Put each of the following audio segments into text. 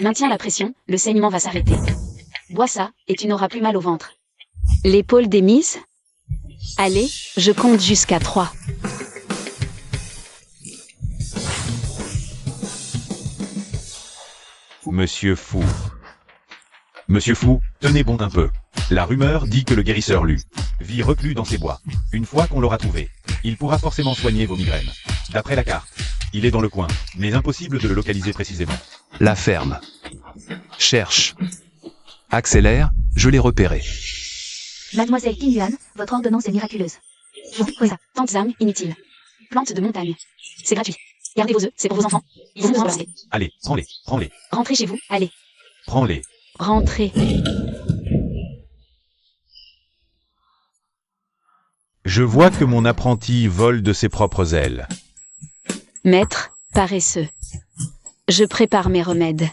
Maintiens la pression, le saignement va s'arrêter. Bois ça, et tu n'auras plus mal au ventre. L'épaule démise? Allez, je compte jusqu'à 3. Monsieur Fou. Monsieur Fou, tenez bon un peu. La rumeur dit que le guérisseur Lu vit reclus dans ces bois. Une fois qu'on l'aura trouvé, il pourra forcément soigner vos migraines. D'après la carte, il est dans le coin, mais impossible de le localiser précisément. La ferme. Cherche. Accélère, je l'ai repéré. Mademoiselle Qin Yuan, votre ordonnance est miraculeuse. Je vous ça. Tantes armes, inutiles. Plantes de montagne. C'est gratuit. Gardez vos œufs, c'est pour vos enfants. Ils ont besoin de rester. Allez, prends-les, prends-les, Rentrez chez vous, allez. prends-les. Rentrez. Je vois que mon apprenti vole de ses propres ailes. Maître, paresseux. Je prépare mes remèdes.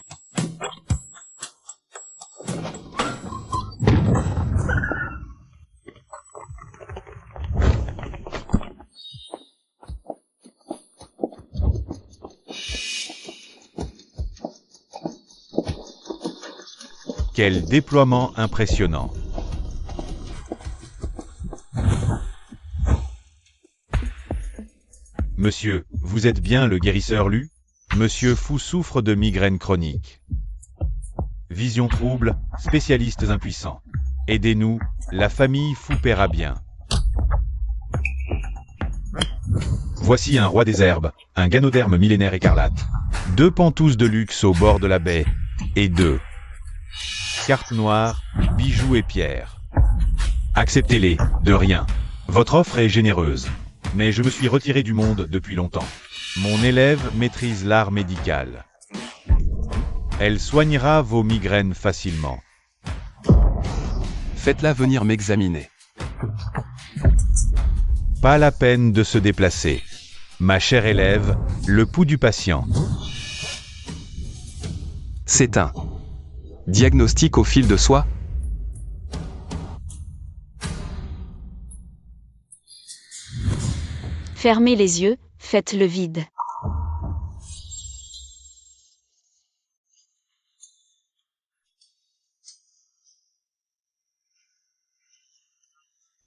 Quel déploiement impressionnant. Monsieur, vous êtes bien le guérisseur Lu? Monsieur Fou souffre de migraine chronique. Vision trouble, spécialistes impuissants. Aidez-nous, la famille Fou paiera bien. Voici un roi des herbes, un ganoderme millénaire écarlate. 2 pantouses de luxe au bord de la baie, et 2 cartes noires, bijoux et pierres. Acceptez-les, de rien. Votre offre est généreuse. Mais je me suis retiré du monde depuis longtemps. Mon élève maîtrise l'art médical. Elle soignera vos migraines facilement. Faites-la venir m'examiner. Pas la peine de se déplacer. Ma chère élève, le pouls du patient. C'est un diagnostic au fil de soie. Fermez les yeux, faites le vide.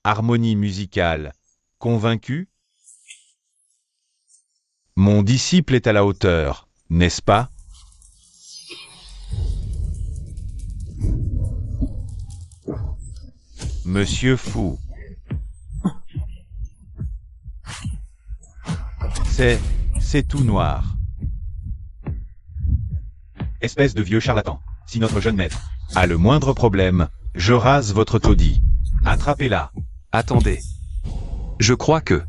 Harmonie musicale. Convaincu? Mon disciple est à la hauteur, n'est-ce pas? Monsieur Fou. C'est tout noir. Espèce de vieux charlatan. Si notre jeune maître a le moindre problème, je rase votre taudis. Attrapez-la. Attendez. Je crois que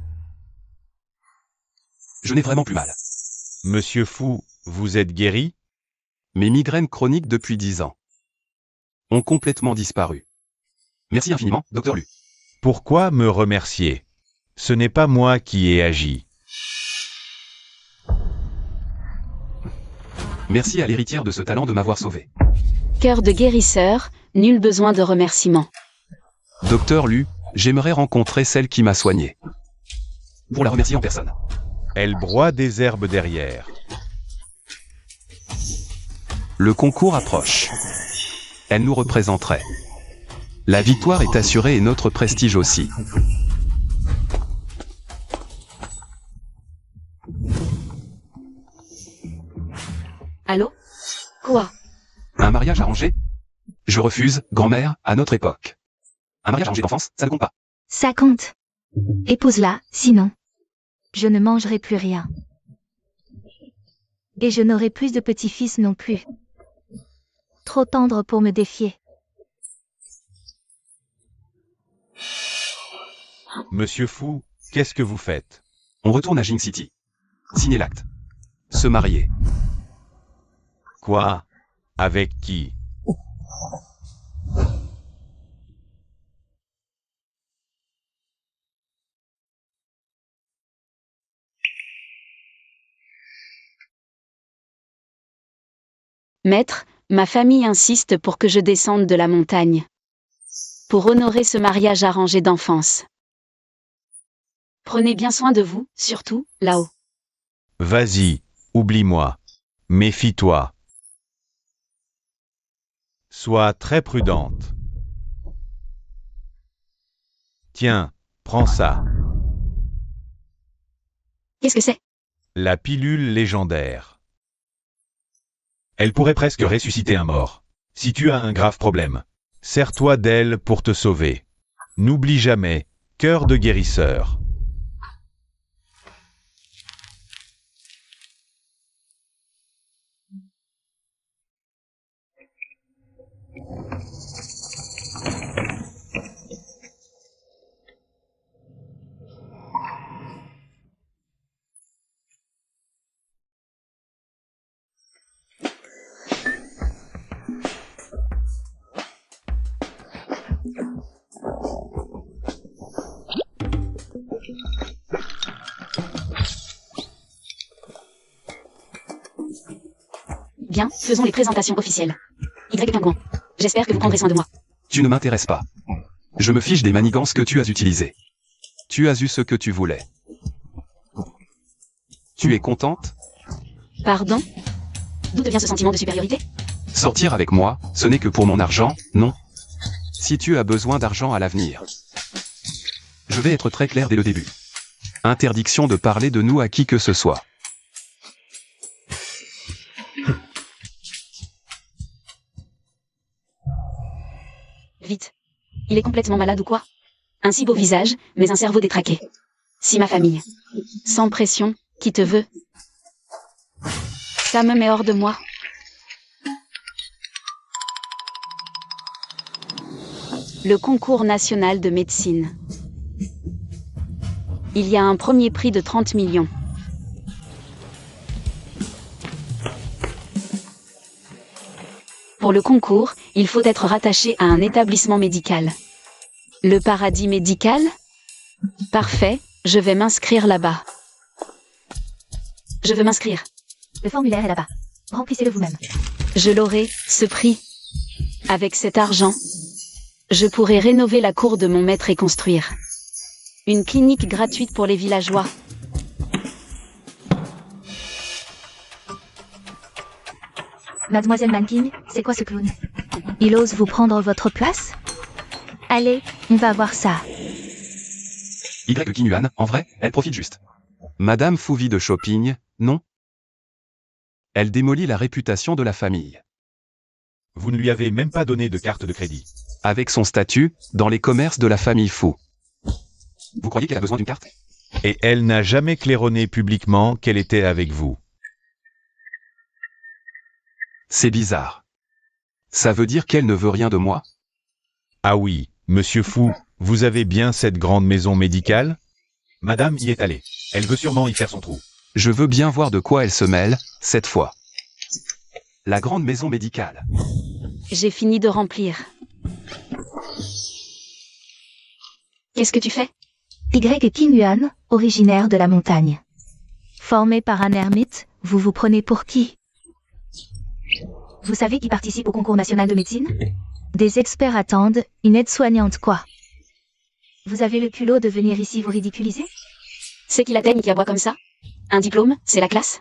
je n'ai vraiment plus mal. Monsieur Fou, vous êtes guéri? Mes migraines chroniques depuis 10 ans ont complètement disparu. Merci infiniment, Dr Lu. Pourquoi me remercier? Ce n'est pas moi qui ai agi. Merci à l'héritière de ce talent de m'avoir sauvé. Cœur de guérisseur, nul besoin de remerciements. Dr Lu, j'aimerais rencontrer celle qui m'a soigné. Pour la remercier en personne. Elle broie des herbes derrière. Le concours approche. Elle nous représenterait. La victoire est assurée et notre prestige aussi. Allô? Quoi? Un mariage arrangé? Je refuse, grand-mère, à notre époque. Un mariage arrangé d'enfance, ça ne compte pas. Ça compte. Épouse-la, sinon. Je ne mangerai plus rien. Et je n'aurai plus de petits-fils non plus. Trop tendre pour me défier. Monsieur Fou, qu'est-ce que vous faites? On retourne à Jing City. Signer l'acte. Se marier. Quoi? Avec qui? Maître, ma famille insiste pour que je descende de la montagne. Pour honorer ce mariage arrangé d'enfance. Prenez bien soin de vous, surtout, là-haut. Vas-y, oublie-moi. Méfie-toi. Sois très prudente. Tiens, prends ça. Qu'est-ce que c'est? La pilule légendaire. Elle pourrait presque ressusciter un mort. Si tu as un grave problème, sers-toi d'elle pour te sauver. N'oublie jamais, cœur de guérisseur. Bien, faisons les présentations officielles. Y. Pingouin. J'espère que vous prendrez soin de moi. Tu ne m'intéresses pas. Je me fiche des manigances que tu as utilisées. Tu as eu ce que tu voulais. Tu es contente? Pardon? D'où devient ce sentiment de supériorité? Sortir avec moi, ce n'est que pour mon argent, non? Si tu as besoin d'argent à l'avenir. Je vais être très clair dès le début. Interdiction de parler de nous à qui que ce soit. Vite. Il est complètement malade ou quoi? Un si beau visage, mais un cerveau détraqué. Si ma famille. Sans pression, qui te veut? Ça me met hors de moi. Le concours national de médecine. Il y a un premier prix de 30 millions. Pour le concours, il faut être rattaché à un établissement médical. Le paradis médical? Parfait, je vais m'inscrire là-bas. Je veux m'inscrire. Le formulaire est là-bas. Remplissez-le vous-même. Je l'aurai, ce prix. Avec cet argent, je pourrai rénover la cour de mon maître et construire une clinique gratuite pour les villageois. Mademoiselle Manking, c'est quoi ce clown? Il ose vous prendre votre place? Allez, on va voir ça. Y. Kinuan, en vrai, elle profite juste. Madame Fouvi de shopping, non? Elle démolit la réputation de la famille. Vous ne lui avez même pas donné de carte de crédit. Avec son statut, dans les commerces de la famille Fou. Vous croyez qu'elle a besoin d'une carte? Et elle n'a jamais claironné publiquement qu'elle était avec vous. C'est bizarre. Ça veut dire qu'elle ne veut rien de moi? Ah oui, monsieur Fou, vous avez bien cette grande maison médicale? Madame y est allée. Elle veut sûrement y faire son trou. Je veux bien voir de quoi elle se mêle, cette fois. La grande maison médicale. J'ai fini de remplir. Qu'est-ce que tu fais? Y. Kinuan, originaire de la montagne. Formé par un ermite, vous vous prenez pour qui? Vous savez qui participe au concours national de médecine? Des experts attendent, une aide-soignante quoi? Vous avez le culot de venir ici vous ridiculiser? C'est qui l'atteigne qui aboie comme ça? Un diplôme, c'est la classe?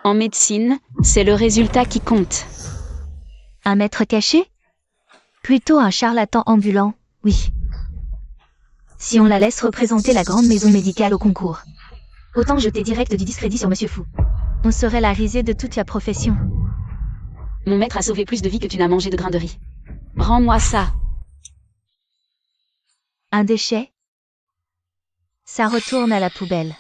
En médecine, c'est le résultat qui compte. Un maître caché? Plutôt un charlatan ambulant, oui. Si on la laisse représenter la grande maison médicale au concours. Autant jeter direct du discrédit sur Monsieur Fou. On serait la risée de toute la profession. Mon maître a sauvé plus de vies que tu n'as mangé de grains de riz. Rends-moi ça. Un déchet? Ça retourne à la poubelle.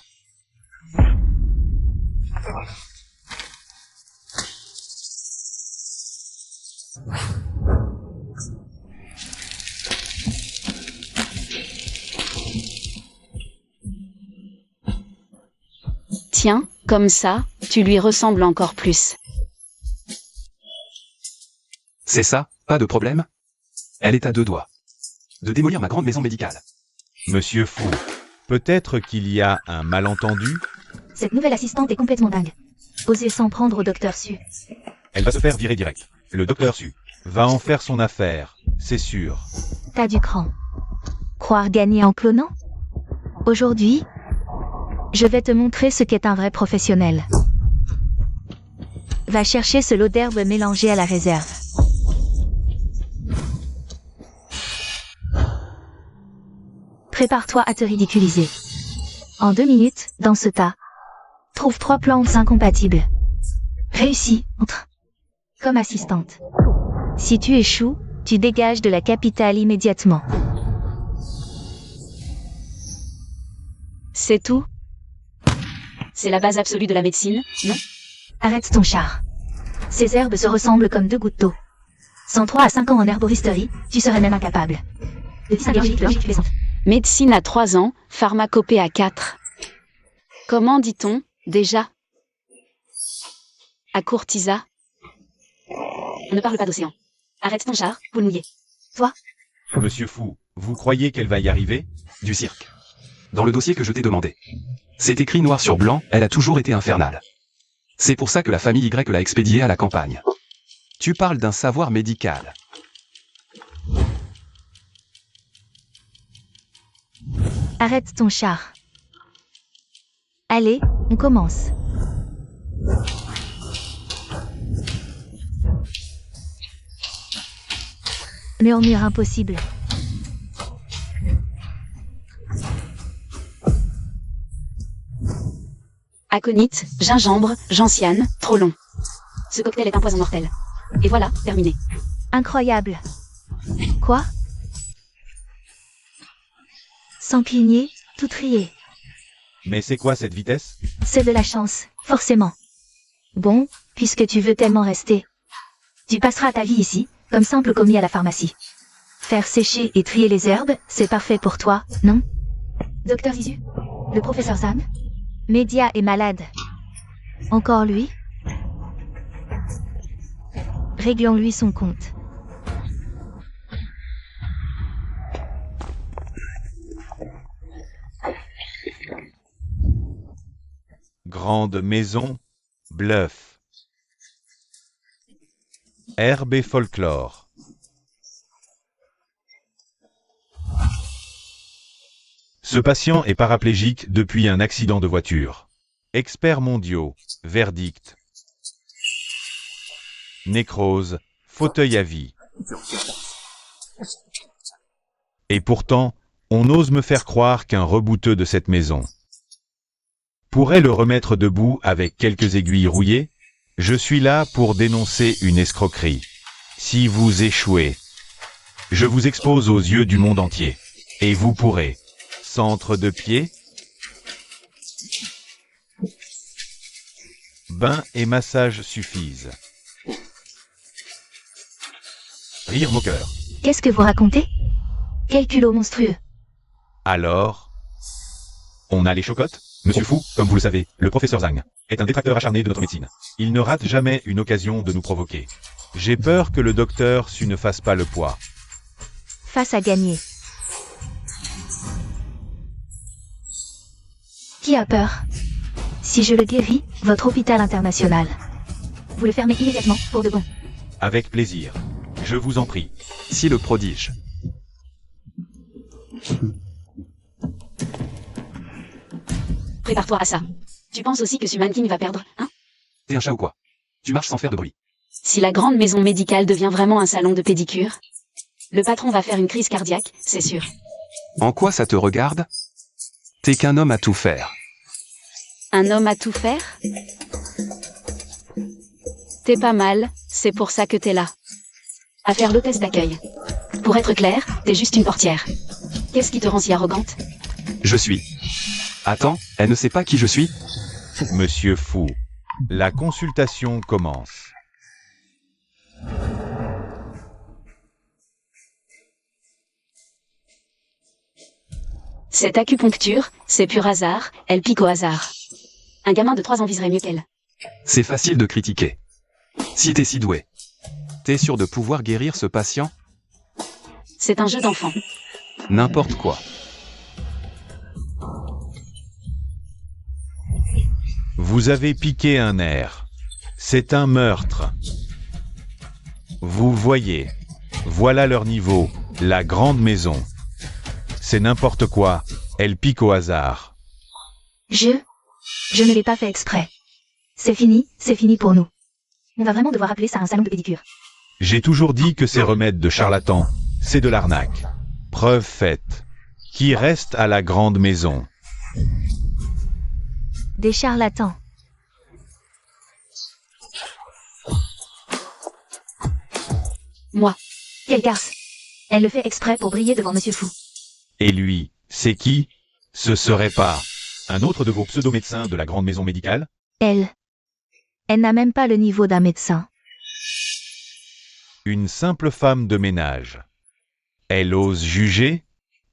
Tiens, comme ça, tu lui ressembles encore plus. C'est ça, pas de problème? Elle est à 2 doigts de démolir ma grande maison médicale. Monsieur Fou, peut-être qu'il y a un malentendu? Cette nouvelle assistante est complètement dingue. Osez s'en prendre au docteur Su. Elle va se faire virer direct. Le docteur Su va en faire son affaire, c'est sûr. T'as du cran. Croire gagner en clonant? Aujourd'hui, je vais te montrer ce qu'est un vrai professionnel. Va chercher ce lot d'herbe mélangé à la réserve. Prépare-toi à te ridiculiser. En 2 minutes, dans ce tas, trouve 3 plantes incompatibles. Réussis, entre. Comme assistante. Si tu échoues, tu dégages de la capitale immédiatement. C'est tout? C'est la base absolue de la médecine, non? Arrête ton char. Ces herbes se ressemblent comme 2 gouttes d'eau. Sans 3 à 5 ans en herboristerie, tu serais même incapable de distinguer logique plaisante. Médecine à 3 ans, pharmacopée à 4. Comment dit-on, déjà? À courtisa. On ne parle pas d'océan. Arrête ton char, vous le mouillez. Toi? Monsieur Fou, vous croyez qu'elle va y arriver? Du cirque. Dans le dossier que je t'ai demandé. C'est écrit noir sur blanc, elle a toujours été infernale. C'est pour ça que la famille Y l'a expédiée à la campagne. Tu parles d'un savoir médical. Arrête ton char. Allez, on commence. Murmure impossible. Aconite, gingembre, gentiane, trop long. Ce cocktail est un poison mortel. Et voilà, terminé. Incroyable. Quoi? Sans cligner, tout trier. Mais c'est quoi cette vitesse? C'est de la chance, forcément. Bon, puisque tu veux tellement rester, tu passeras ta vie ici, comme simple commis à la pharmacie. Faire sécher et trier les herbes, c'est parfait pour toi, non? Docteur Isu? Le professeur Sam? Média est malade. Encore lui? Réglons-lui son compte. Grande maison, bluff. Herbe et folklore. Ce patient est paraplégique depuis un accident de voiture. Experts mondiaux, verdict. Nécrose, fauteuil à vie. Et pourtant, on ose me faire croire qu'un rebouteux de cette maison pourrait le remettre debout avec quelques aiguilles rouillées. Je suis là pour dénoncer une escroquerie. Si vous échouez, je vous expose aux yeux du monde entier. Et vous pourrez. Centre de pied. Bain et massage suffisent. Rire moqueur. Qu'est-ce que vous racontez? Quel culot monstrueux. Alors, on a les chocottes? Monsieur Fou, comme vous le savez, le professeur Zhang est un détracteur acharné de notre médecine. Il ne rate jamais une occasion de nous provoquer. J'ai peur que le docteur Su ne fasse pas le poids. Face à gagner. Qui a peur? Si je le guéris, votre hôpital international. Vous le fermez immédiatement, pour de bon. Avec plaisir. Je vous en prie. Si le prodige. Prépare-toi à ça. Tu penses aussi que Suman King va perdre, hein? T'es un chat ou quoi? Tu marches sans faire de bruit. Si la grande maison médicale devient vraiment un salon de pédicure, le patron va faire une crise cardiaque, c'est sûr. En quoi ça te regarde? T'es qu'un homme à tout faire. Un homme à tout faire? T'es pas mal, c'est pour ça que t'es là. À faire l'hôtesse d'accueil. Pour être clair, t'es juste une portière. Qu'est-ce qui te rend si arrogante? Je suis. Attends, elle ne sait pas qui je suis? Monsieur Fou, la consultation commence. Cette acupuncture, c'est pur hasard, elle pique au hasard. Un gamin de 3 ans viserait mieux qu'elle. C'est facile de critiquer. Si t'es si doué, t'es sûr de pouvoir guérir ce patient? C'est un jeu d'enfant. N'importe quoi. Vous avez piqué un nerf. C'est un meurtre. Vous voyez. Voilà leur niveau, la grande maison. C'est n'importe quoi, elle pique au hasard. Je ne l'ai pas fait exprès. C'est fini pour nous. On va vraiment devoir appeler ça un salon de pédicure. J'ai toujours dit que ces remèdes de charlatans, c'est de l'arnaque. Preuve faite. Qui reste à la grande maison? Des charlatans. Moi. Quelle garce. Elle le fait exprès pour briller devant Monsieur Fou. Et lui, c'est qui? Ce serait pas un autre de vos pseudo-médecins de la grande maison médicale? Elle. Elle n'a même pas le niveau d'un médecin. Une simple femme de ménage. Elle ose juger?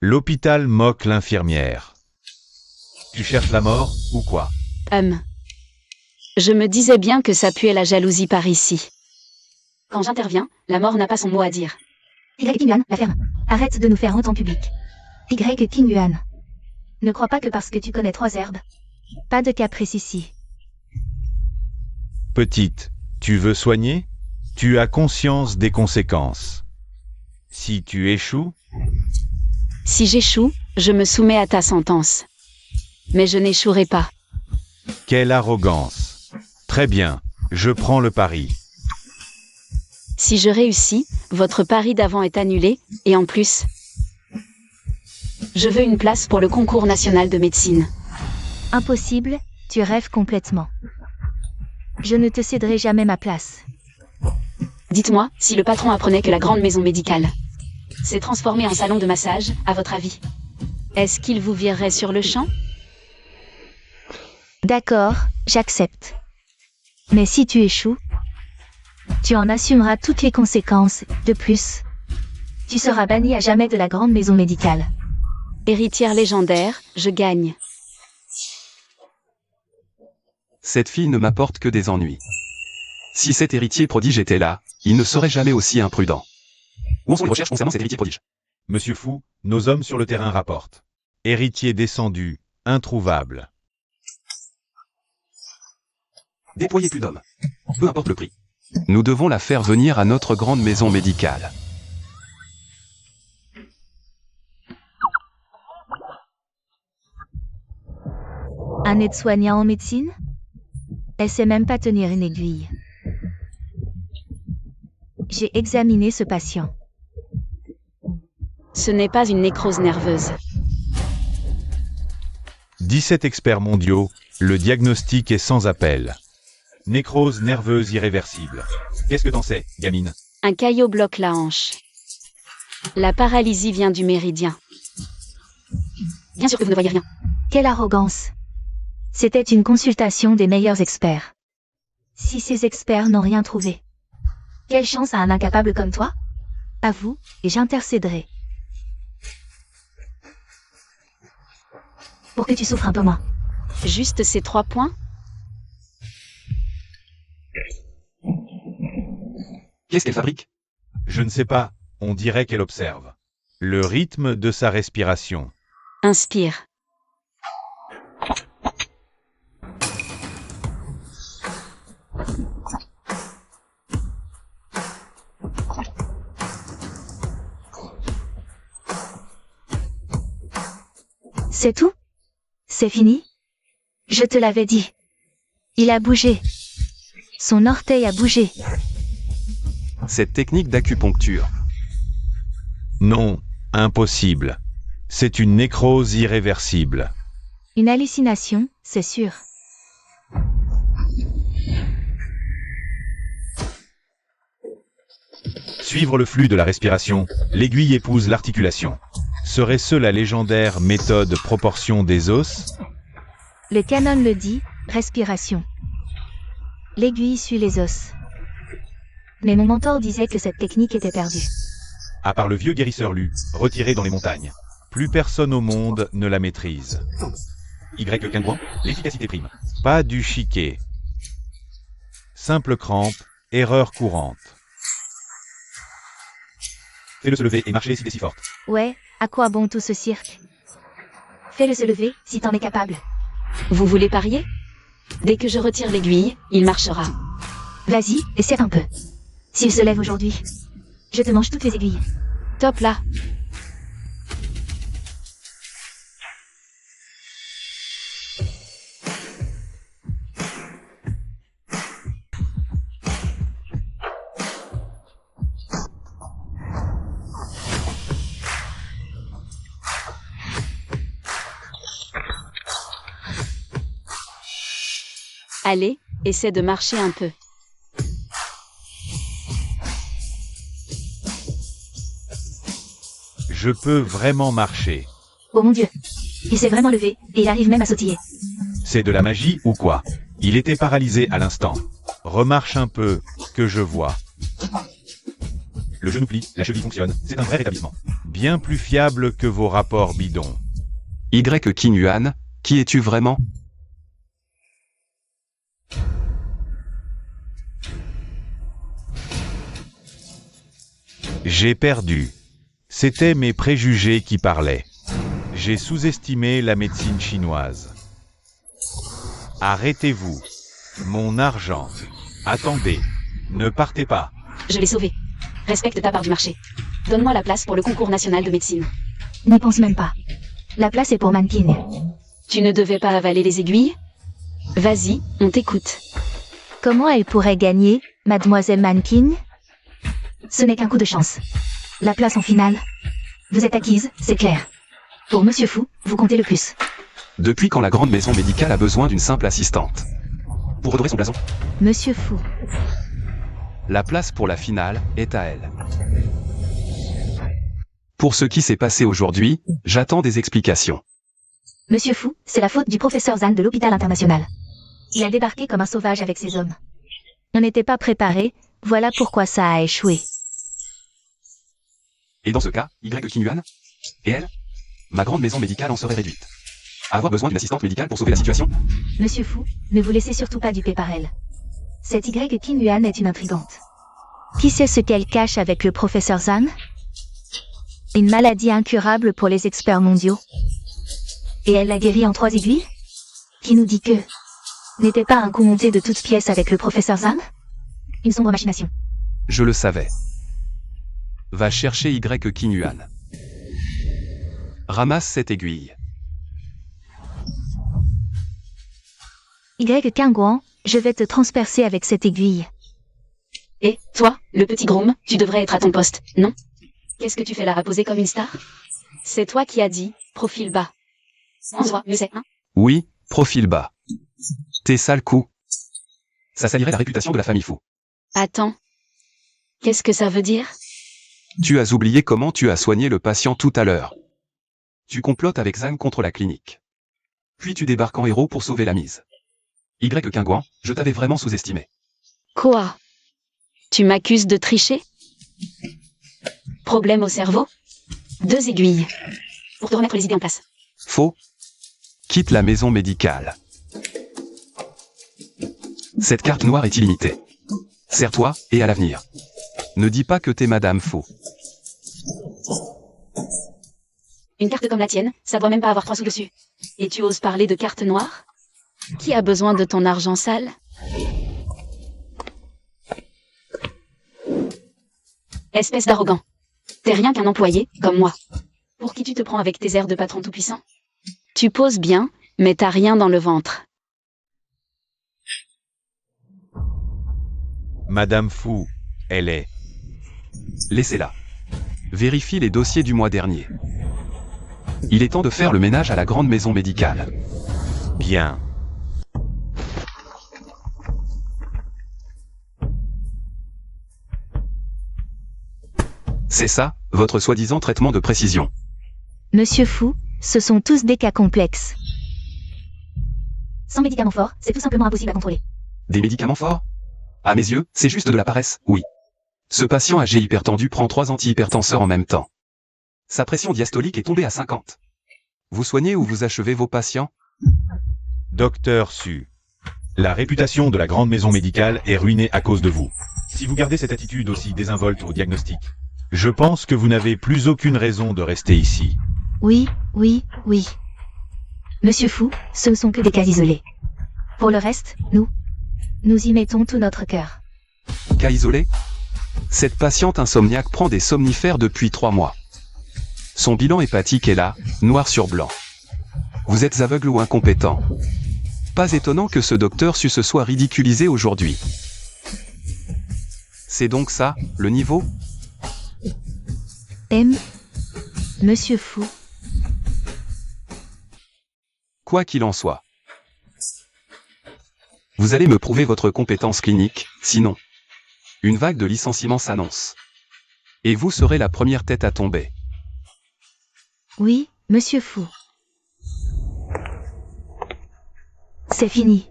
L'hôpital moque l'infirmière. Tu cherches la mort, ou quoi? Je me disais bien que ça puait la jalousie par ici. Quand j'interviens, la mort n'a pas son mot à dire. Y Qingyuan, la ferme. Arrête de nous faire honte en public. Y Qingyuan. Ne crois pas que parce que tu connais 3 herbes. Pas de caprice ici. Petite, tu veux soigner? Tu as conscience des conséquences. Si tu échoues, Si j'échoue, je me soumets à ta sentence. Mais je n'échouerai pas. quelle arrogance. Très bien, je prends le pari. Si je réussis, votre pari d'avant est annulé, et en plus, je veux une place pour le concours national de médecine. Impossible, tu rêves complètement. Je ne te céderai jamais ma place. Dites-moi, si le patron apprenait que la grande maison médicale s'est transformée en salon de massage, à votre avis, est-ce qu'il vous virerait sur le champ? D'accord, j'accepte. Mais si tu échoues, tu en assumeras toutes les conséquences. De plus, tu seras banni à jamais de la grande maison médicale. Héritière légendaire, je gagne. Cette fille ne m'apporte que des ennuis. Si cet héritier prodige était là, il ne serait jamais aussi imprudent. Où en sont les recherches concernant cet héritier prodige? Monsieur Fou, nos hommes sur le terrain rapportent. Héritier descendu, introuvable. Déployez plus d'hommes. Peu importe le prix. Nous devons la faire venir à notre grande maison médicale. Un aide-soignant en médecine? Elle sait même pas tenir une aiguille. J'ai examiné ce patient. Ce n'est pas une nécrose nerveuse. 17 experts mondiaux, le diagnostic est sans appel. Nécrose nerveuse irréversible. Qu'est-ce que t'en sais, gamine? Un caillot bloque la hanche. La paralysie vient du méridien. Bien sûr que vous ne voyez rien. Quelle arrogance. C'était une consultation des meilleurs experts. Si ces experts n'ont rien trouvé, quelle chance à un incapable comme toi? À vous, et j'intercéderai. Pour que tu souffres un peu moins. Juste ces 3 points? Qu'est-ce qu'elle fabrique? Je ne sais pas, on dirait qu'elle observe. Le rythme de sa respiration. Inspire. C'est tout? C'est fini? Je te l'avais dit. Il a bougé. Son orteil a bougé. Cette technique d'acupuncture. Non, impossible. C'est une nécrose irréversible. Une hallucination, c'est sûr. Suivre le flux de la respiration, l'aiguille épouse l'articulation. Serait-ce la légendaire méthode proportion des os? Le canon le dit, respiration. L'aiguille suit les os. Mais mon mentor disait que cette technique était perdue. À part le vieux guérisseur Lu, retiré dans les montagnes. Plus personne au monde ne la maîtrise. Y Quinguan, l'efficacité prime. Pas du chiquet. Simple crampe, erreur courante. Fais-le se lever et marcher si t'es si forte. Ouais, à quoi bon tout ce cirque? Fais-le se lever, si t'en es capable. Vous voulez parier? Dès que je retire l'aiguille, il marchera. Vas-y, essaie un peu. S'il se lève aujourd'hui, je te mange toutes les aiguilles. Top là. Allez, essaie de marcher un peu. Je peux vraiment marcher. Oh mon Dieu. Il s'est vraiment levé, et il arrive même à sautiller. C'est de la magie ou quoi? Il était paralysé à l'instant. Remarche un peu, que je vois. Le genou plie, la cheville fonctionne, c'est un vrai rétablissement. Bien plus fiable que vos rapports bidons. Y. Qin Yuan, qui es-tu vraiment? J'ai perdu. C'était mes préjugés qui parlaient. J'ai sous-estimé la médecine chinoise. Arrêtez-vous. Mon argent. Attendez. Ne partez pas. Je l'ai sauvé. Respecte ta part du marché. Donne-moi la place pour le concours national de médecine. N'y pense même pas. La place est pour Mankin. Tu ne devais pas avaler les aiguilles? Vas-y, on t'écoute. Comment elle pourrait gagner, mademoiselle Mankin? Ce n'est qu'un coup de chance. La place en finale. Vous êtes acquise, c'est clair. Pour Monsieur Fou, vous comptez le plus. Depuis quand la grande maison médicale a besoin d'une simple assistante? Pour redorer son blason. Monsieur Fou. La place pour la finale est à elle. Pour ce qui s'est passé aujourd'hui, j'attends des explications. Monsieur Fou, c'est la faute du professeur Zhang de l'hôpital international. Il a débarqué comme un sauvage avec ses hommes. On n'était pas préparé, voilà pourquoi ça a échoué. Et dans ce cas, Y. Qin Yuan? Et elle? Ma grande maison médicale en serait réduite. Avoir besoin d'une assistante médicale pour sauver la situation? Monsieur Fou, ne vous laissez surtout pas duper par elle. Cette Y. Qin Yuan est une intrigante. Qui sait ce qu'elle cache avec le professeur Zhang? Une maladie incurable pour les experts mondiaux. Et elle l'a guérie en 3 aiguilles? Qui nous dit que... N'était pas un coup monté de toutes pièces avec le professeur Zhang? Une sombre machination. Je le savais. Va chercher Y. Qin Yuan. Ramasse cette aiguille. Y. Qingguan, je vais te transpercer avec cette aiguille. Et, toi, le petit groom, tu devrais être à ton poste, non? Qu'est-ce que tu fais là à poser comme une star? C'est toi qui as dit, profil bas. On se voit, je sais, hein? Oui, profil bas. Tes sales coups. Ça salirait la réputation de la famille Fou. Attends. Qu'est-ce que ça veut dire? Tu as oublié comment tu as soigné le patient tout à l'heure. Tu complotes avec Zhang contre la clinique. Puis tu débarques en héros pour sauver la mise. Y. Qingguan, je t'avais vraiment sous-estimé. Quoi? Tu m'accuses de tricher? Problème au cerveau? 2 aiguilles. Pour te remettre les idées en place. Faux. Quitte la maison médicale. Cette carte noire est illimitée. Sers-toi, et à l'avenir. Ne dis pas que t'es Madame Faux. Une carte comme la tienne, ça doit même pas avoir 3 sous dessus. Et tu oses parler de carte noire? Qui a besoin de ton argent sale? Espèce d'arrogant. T'es rien qu'un employé, comme moi. Pour qui tu te prends avec tes airs de patron tout-puissant? Tu poses bien, mais t'as rien dans le ventre. Madame Fou, elle est. Laissez-la. Vérifie les dossiers du mois dernier. Il est temps de faire le ménage à la grande maison médicale. Bien. C'est ça, votre soi-disant traitement de précision. Monsieur Fou, ce sont tous des cas complexes. Sans médicaments forts, c'est tout simplement impossible à contrôler. Des médicaments forts? À mes yeux, c'est juste de la paresse, oui. Ce patient âgé hypertendu prend 3 antihypertenseurs en même temps. Sa pression diastolique est tombée à 50. Vous soignez ou vous achevez vos patients? Docteur Su. La réputation de la grande maison médicale est ruinée à cause de vous. Si vous gardez cette attitude aussi désinvolte au diagnostic, je pense que vous n'avez plus aucune raison de rester ici. Oui, oui, oui. Monsieur Fou, ce ne sont que des cas isolés. Pour le reste, nous y mettons tout notre cœur. Cas isolé? Cette patiente insomniaque prend des somnifères depuis 3 mois. Son bilan hépatique est là, noir sur blanc. Vous êtes aveugle ou incompétent. Pas étonnant que ce docteur Su se soit ridiculisé aujourd'hui. C'est donc ça, le niveau? Monsieur Fou. Quoi qu'il en soit. Vous allez me prouver votre compétence clinique, sinon. Une vague de licenciements s'annonce. Et vous serez la première tête à tomber. Oui, monsieur Fou. C'est fini.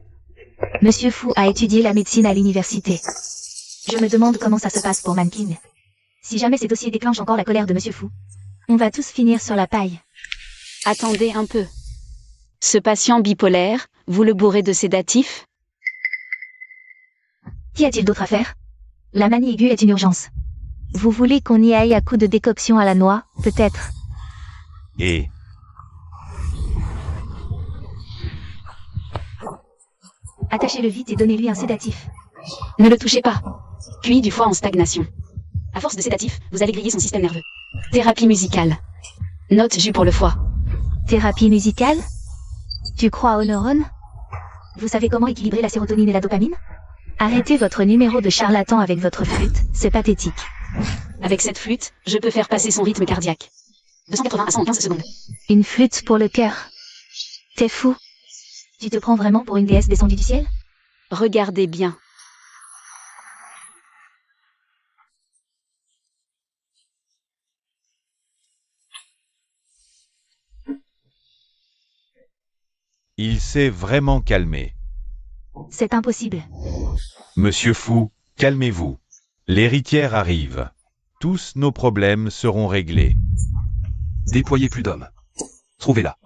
Monsieur Fou a étudié la médecine à l'université. Je me demande comment ça se passe pour Mankin. Si jamais ces dossiers déclenchent encore la colère de monsieur Fou, on va tous finir sur la paille. Attendez un peu. Ce patient bipolaire, vous le bourrez de sédatifs? Qu'y a-t-il d'autre à faire? La manie aiguë est une urgence. Vous voulez qu'on y aille à coups de décoction à la noix, peut-être? Et Attachez-le vite et donnez-lui un sédatif. Ne le touchez pas. QI du foie en stagnation. À force de sédatifs, vous allez griller son système nerveux. Thérapie musicale. Note jus pour le foie. Thérapie musicale? Tu crois aux neurones? Vous savez comment équilibrer la sérotonine et la dopamine? Arrêtez votre numéro de charlatan avec votre flûte, c'est pathétique. Avec cette flûte, je peux faire passer son rythme cardiaque. 280 à 115 secondes. Une flûte pour le cœur. T'es fou? Tu te prends vraiment pour une déesse descendue du ciel? Regardez bien. il s'est vraiment calmé. C'est impossible. Monsieur Fou, calmez-vous. L'héritière arrive. Tous nos problèmes seront réglés. Déployez plus d'hommes. Trouvez-la.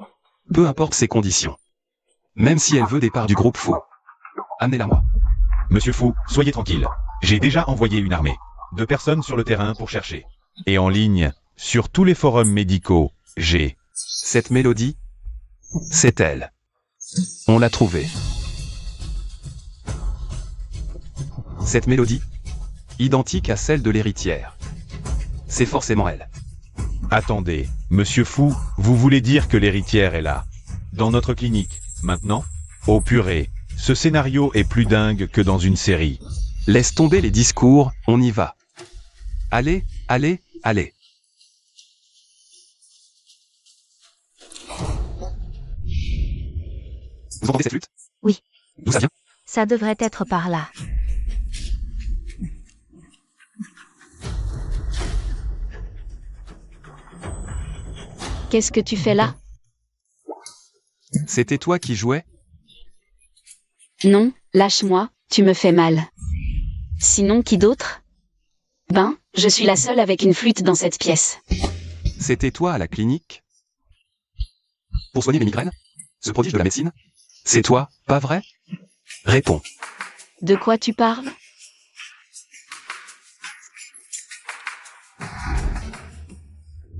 Peu importe ses conditions. Même si elle veut des parts du groupe Fou. Amenez-la moi. Monsieur Fou, soyez tranquille. J'ai déjà envoyé une armée de personnes sur le terrain pour chercher. Et en ligne, sur tous les forums médicaux, j'ai... Cette mélodie, c'est elle. On l'a trouvée. Cette mélodie, identique à celle de l'héritière. C'est forcément elle. Attendez, Monsieur Fou, vous voulez dire que l'héritière est là? Dans notre clinique, maintenant? Oh purée, ce scénario est plus dingue que dans une série. Laisse tomber les discours, on y va. Allez, allez, allez. Vous entendez cette flûte? Oui. D'où ça vient? Ça devrait être par là. Qu'est-ce que tu fais là? C'était toi qui jouais? Non, lâche-moi, tu me fais mal. Sinon, qui d'autre? Ben, je suis la seule avec une flûte dans cette pièce. C'était toi à la clinique? Pour soigner les migraines? Ce prodige de la médecine? C'est toi, pas vrai? Réponds. De quoi tu parles?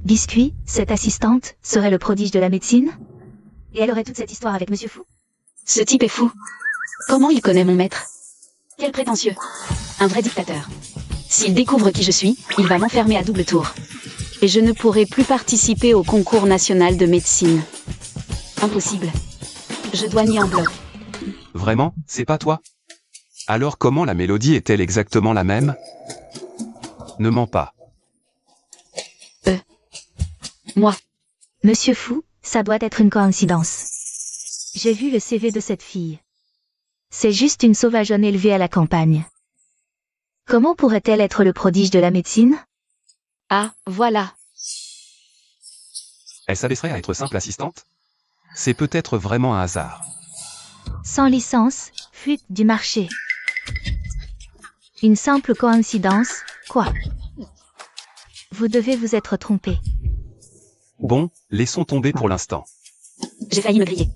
Biscuit, cette assistante, serait le prodige de la médecine? Et elle aurait toute cette histoire avec monsieur Fou? Ce type est fou. Comment il connaît mon maître? Quel prétentieux. Un vrai dictateur. S'il découvre qui je suis, il va m'enfermer à double tour. Et je ne pourrai plus participer au concours national de médecine. Impossible. Je dois nier en bloc. Vraiment, c'est pas toi? Alors comment la mélodie est-elle exactement la même? Ne mens pas. Moi. Monsieur Fou, ça doit être une coïncidence. J'ai vu le CV de cette fille. C'est juste une sauvageonne élevée à la campagne. Comment pourrait-elle être le prodige de la médecine? Ah, voilà. Elle s'abaisserait à être simple assistante? C'est peut-être vraiment un hasard. Sans licence, fuite du marché. Une simple coïncidence, quoi? Vous devez vous être trompé. Bon, laissons tomber pour l'instant. J'ai failli me griller.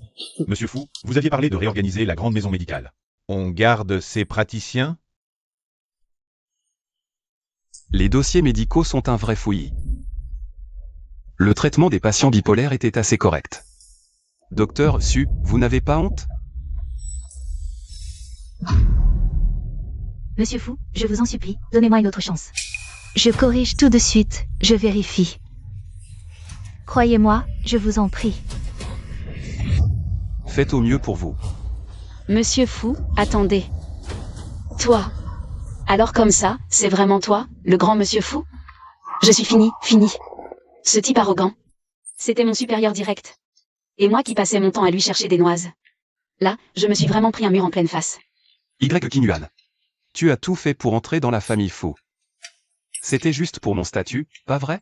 Monsieur Fou, vous aviez parlé de réorganiser la grande maison médicale. On garde ces praticiens? Les dossiers médicaux sont un vrai fouillis. Le traitement des patients bipolaires était assez correct. Docteur Su, vous n'avez pas honte? Monsieur Fou, je vous en supplie, donnez-moi une autre chance. Je corrige tout de suite, je vérifie. Croyez-moi, je vous en prie. Faites au mieux pour vous. Monsieur Fou, attendez. Toi. Alors comme ça, c'est vraiment toi, le grand monsieur Fou? Je suis fini. Ce type arrogant. C'était mon supérieur direct. Et moi qui passais mon temps à lui chercher des noises. Là, je me suis vraiment pris un mur en pleine face. Y. Qinghuan. Tu as tout fait pour entrer dans la famille Fu. C'était juste pour mon statut, pas vrai?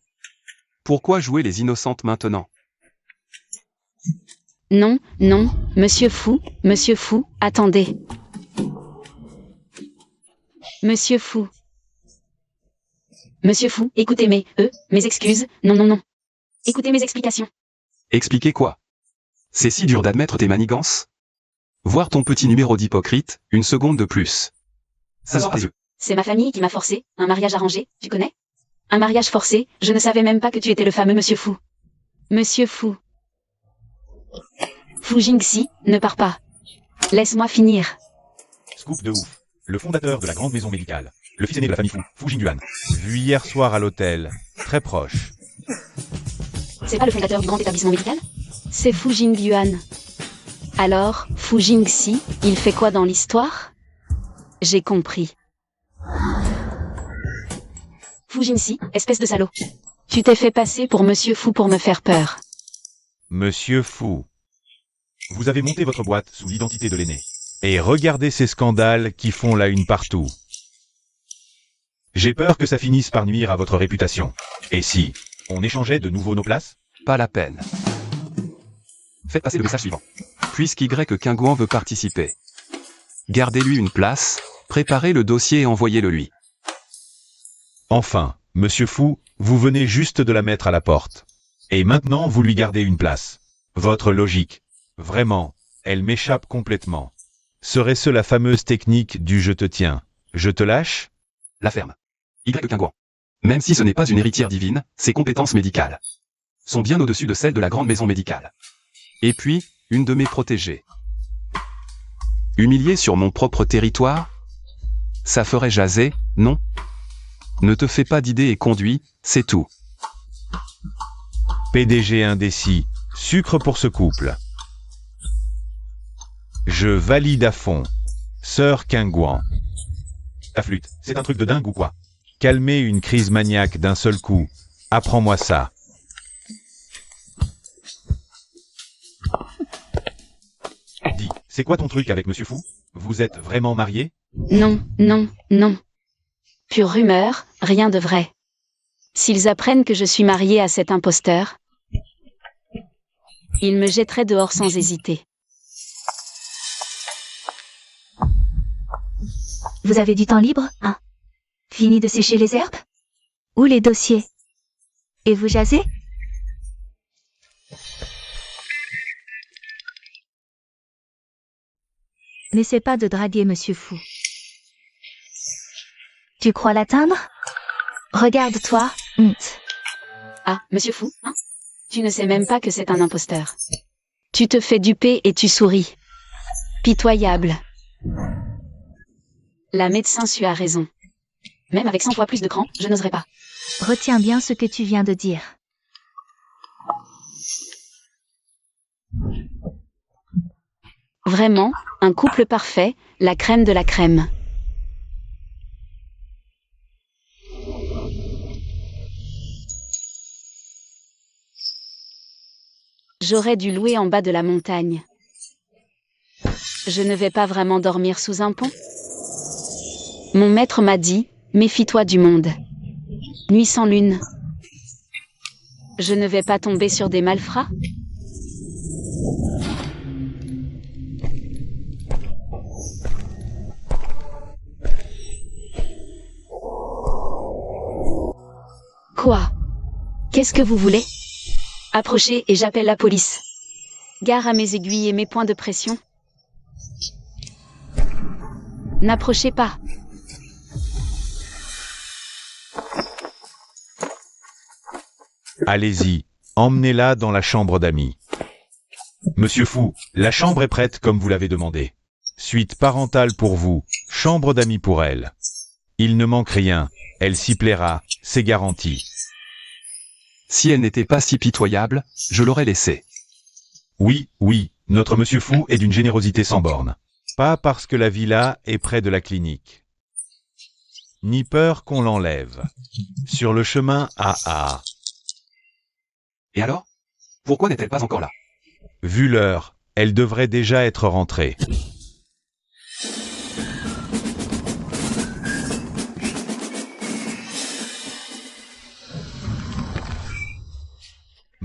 Pourquoi jouer les innocentes maintenant? Non, non, Monsieur Fu, attendez. Monsieur Fu. Monsieur Fu, écoutez mes excuses, non. Écoutez mes explications. Expliquer quoi? C'est si dur d'admettre tes manigances? Voir ton petit numéro d'hypocrite, une seconde de plus. Ça sort des yeux. C'est ma famille qui m'a forcé, un mariage arrangé, tu connais? Un mariage forcé, je ne savais même pas que tu étais le fameux Monsieur Fu. Monsieur Fu. Fu Jingxi, ne pars pas. Laisse-moi finir. Scoop de ouf. Le fondateur de la grande maison médicale. Le fils aîné de la famille Fu, Fu Jinghuan. Vu hier soir à l'hôtel. Très proche. C'est pas le fondateur du grand établissement médical? C'est Fu Jinghuan. Alors, Fu Jingxi, il fait quoi dans l'histoire? J'ai compris. Fu Jingxi, espèce de salaud. Tu t'es fait passer pour Monsieur Fu pour me faire peur. Monsieur Fu. Vous avez monté votre boîte sous l'identité de l'aîné. Et regardez ces scandales qui font la une partout. J'ai peur que ça finisse par nuire à votre réputation. Et si on échangeait de nouveau nos places? Pas la peine. Faites passer le message suivant. Puisqu'Y. Qinghuan veut participer. Gardez-lui une place, préparez le dossier et envoyez-le lui. Enfin, Monsieur Fu, vous venez juste de la mettre à la porte. Et maintenant vous lui gardez une place. Votre logique, vraiment, elle m'échappe complètement. Serait-ce la fameuse technique du « je te tiens, je te lâche » ? La ferme. Y. Qinghuan. Même si ce n'est pas une héritière divine, ses compétences médicales sont bien au-dessus de celles de la grande maison médicale. Et puis, une de mes protégées. Humiliée sur mon propre territoire? Ça ferait jaser, non? Ne te fais pas d'idées et conduis, c'est tout. PDG indécis, sucre pour ce couple. Je valide à fond. Sœur Qinghuan. La flûte, c'est un truc de dingue ou quoi? Calmer une crise maniaque d'un seul coup. Apprends-moi ça. Dis, c'est quoi ton truc avec Monsieur Fu? Vous êtes vraiment mariés? Non. Pure rumeur, rien de vrai. S'ils apprennent que je suis mariée à cet imposteur, ils me jetteraient dehors sans hésiter. Vous avez du temps libre, hein? Fini de sécher les herbes? Ou les dossiers? Et vous jasez? N'essaie pas de draguer Monsieur Fu. Tu crois l'atteindre? Regarde-toi, honte. Ah, Monsieur Fu, hein? Tu ne sais même pas que c'est un imposteur. Tu te fais duper et tu souris. Pitoyable. La médecin Su a raison. Même avec 100 fois plus de cran, je n'oserais pas. Retiens bien ce que tu viens de dire. Vraiment, un couple parfait, la crème de la crème. J'aurais dû louer en bas de la montagne. Je ne vais pas vraiment dormir sous un pont. Mon maître m'a dit, méfie-toi du monde. Nuit sans lune. Je ne vais pas tomber sur des malfrats? Quoi? Qu'est-ce que vous voulez? Approchez et j'appelle la police. Gare à mes aiguilles et mes points de pression. N'approchez pas. Allez-y, emmenez-la dans la chambre d'amis. Monsieur Fu, la chambre est prête comme vous l'avez demandé. Suite parentale pour vous, chambre d'amis pour elle. Il ne manque rien, elle s'y plaira, c'est garanti. Si elle n'était pas si pitoyable, je l'aurais laissée. Oui, notre Monsieur Fu est d'une générosité sans borne. Pas parce que la villa est près de la clinique. Ni peur qu'on l'enlève. Sur le chemin AA. Et alors? Pourquoi n'est-elle pas encore là? Vu l'heure, elle devrait déjà être rentrée.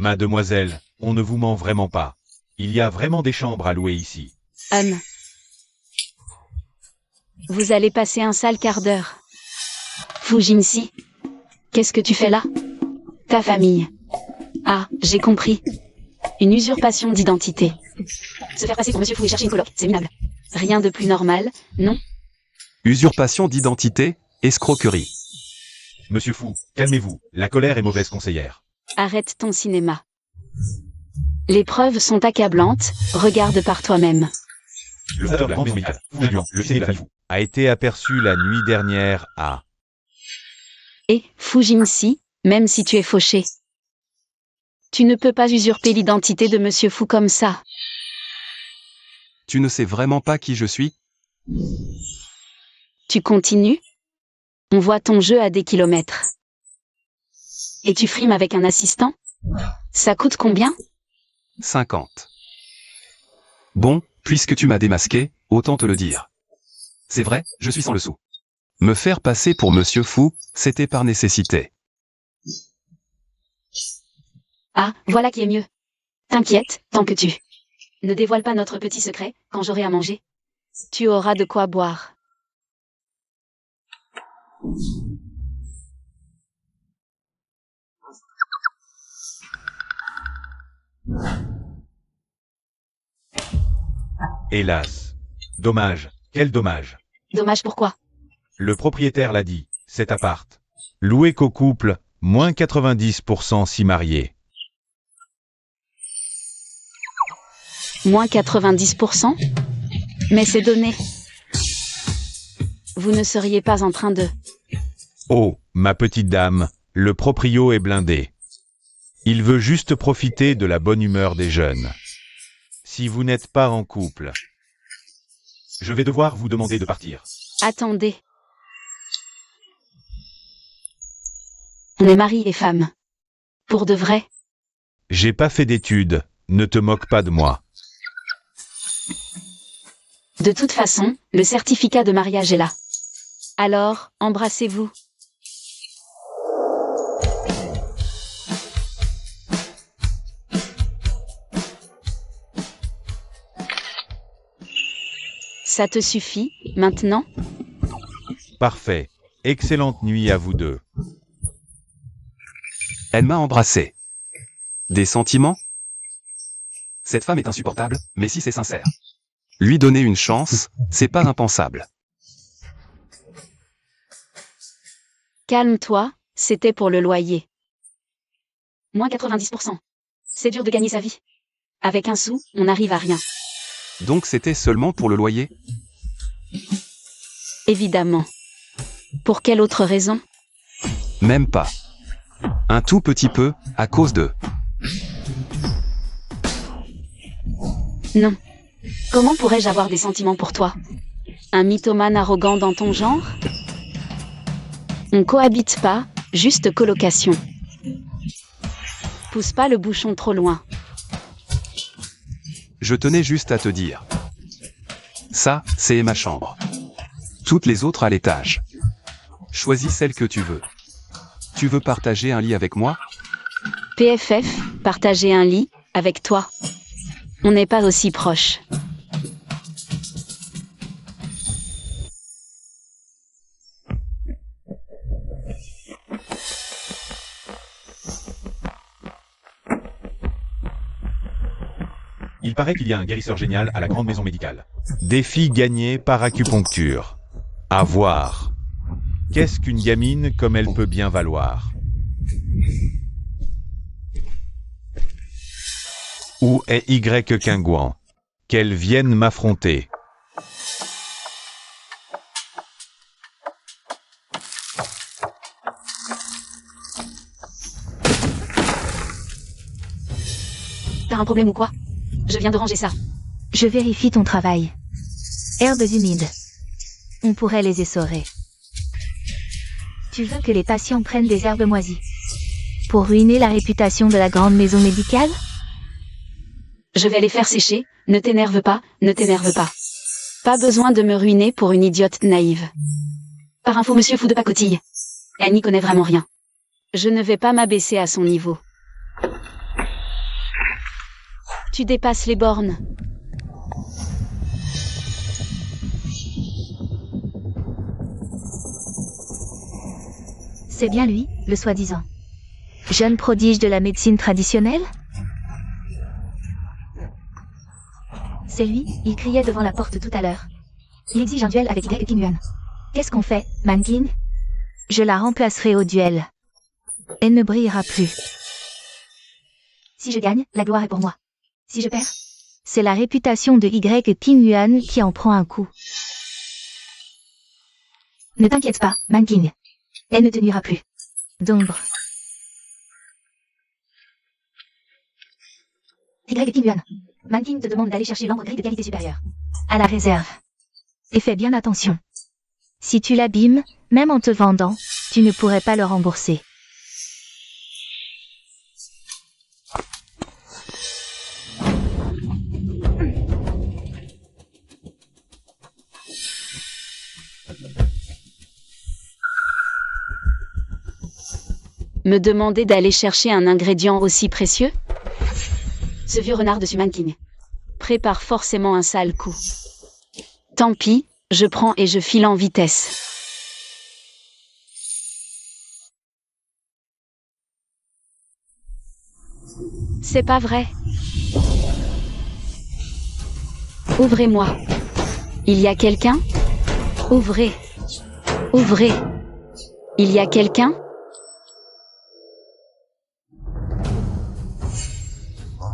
Mademoiselle, on ne vous ment vraiment pas. Il y a vraiment des chambres à louer ici. Vous allez passer un sale quart d'heure. Fujinsi, qu'est-ce que tu fais là? Ta famille. Ah, j'ai compris. Une usurpation d'identité. Se faire passer pour Monsieur Fou et chercher une coloc, c'est minable. Rien de plus normal, non? Usurpation d'identité, escroquerie. Monsieur Fou, calmez-vous, la colère est mauvaise conseillère. Arrête ton cinéma. Les preuves sont accablantes, regarde par toi-même. Le fondateur de la grande maison médicale, Fou Juan, le fils de la famille Fou, a été aperçu la nuit dernière à... Et, Fujinsi, même si tu es fauché. Tu ne peux pas usurper l'identité de Monsieur Fou comme ça. Tu ne sais vraiment pas qui je suis? Tu continues? On voit ton jeu à des kilomètres. Et tu frimes avec un assistant? Ça coûte combien? 50. Bon, puisque tu m'as démasqué, autant te le dire. C'est vrai, je suis sans le sou. Me faire passer pour Monsieur Fou, c'était par nécessité. Ah, voilà qui est mieux. T'inquiète, tant que tu ne dévoiles pas notre petit secret, quand j'aurai à manger, tu auras de quoi boire. Hélas. Dommage, quel dommage. Dommage pourquoi? Le propriétaire l'a dit, cet appart. Loué qu'au couple, moins 90% si marié. Moins 90%? Mais c'est donné. Vous ne seriez pas en train de... Oh, ma petite dame, le proprio est blindé. Il veut juste profiter de la bonne humeur des jeunes. Si vous n'êtes pas en couple, je vais devoir vous demander de partir. Attendez. On est mari et femme. Pour de vrai? J'ai pas fait d'études, ne te moque pas de moi. De toute façon, le certificat de mariage est là. Alors, embrassez-vous. Ça te suffit, maintenant? Parfait. Excellente nuit à vous deux. Elle m'a embrassé. Des sentiments? Cette femme est insupportable, mais si c'est sincère. Lui donner une chance, c'est pas impensable. Calme-toi, c'était pour le loyer. Moins 90%. C'est dur de gagner sa vie. Avec un sou, on n'arrive à rien. Donc c'était seulement pour le loyer? Évidemment. Pour quelle autre raison? Même pas. Un tout petit peu, à cause de... Non. Comment pourrais-je avoir des sentiments pour toi? Un mythomane arrogant dans ton genre? On cohabite pas, juste colocation. Pousse pas le bouchon trop loin. Je tenais juste à te dire. Ça, c'est ma chambre. Toutes les autres à l'étage. Choisis celle que tu veux. Tu veux partager un lit avec moi? PFF, partager un lit, avec toi. On n'est pas aussi proches. Il paraît qu'il y a un guérisseur génial à la grande maison médicale. Défi gagné par acupuncture. À voir. Qu'est-ce qu'une gamine comme elle peut bien valoir? Où est Y Quingouan? Qu'elle vienne m'affronter. T'as un problème ou quoi? Je viens de ranger ça. Je vérifie ton travail. Herbes humides. On pourrait les essorer. Tu veux que les patients prennent des herbes moisies pour ruiner la réputation de la grande maison médicale? Je vais les faire sécher, ne t'énerve pas, ne t'énerve pas. Pas besoin de me ruiner pour une idiote naïve. Par info, monsieur Fou de pacotille. Elle n'y connaît vraiment rien. Je ne vais pas m'abaisser à son niveau. Tu dépasses les bornes. C'est bien lui, le soi-disant jeune prodige de la médecine traditionnelle? C'est lui, il criait devant la porte tout à l'heure. Il exige un duel avec Y Qingyuan. Qu'est-ce qu'on fait, Manqing? Je la remplacerai au duel. Elle ne brillera plus. Si je gagne, la gloire est pour moi. Si je perds, c'est la réputation de Y Qingyuan qui en prend un coup. Ne t'inquiète pas, Manqing. Elle ne te nuira plus. D'ombre. Y Qingyuan. Manqing te demande d'aller chercher l'ambre gris de qualité supérieure. À la réserve. Et fais bien attention. Si tu l'abîmes, même en te vendant, tu ne pourrais pas le rembourser. Me demander d'aller chercher un ingrédient aussi précieux? Ce vieux renard de Manqing prépare forcément un sale coup. Tant pis, je prends et je file en vitesse. C'est pas vrai. Ouvrez-moi. Il y a quelqu'un? Ouvrez. Ouvrez. Il y a quelqu'un?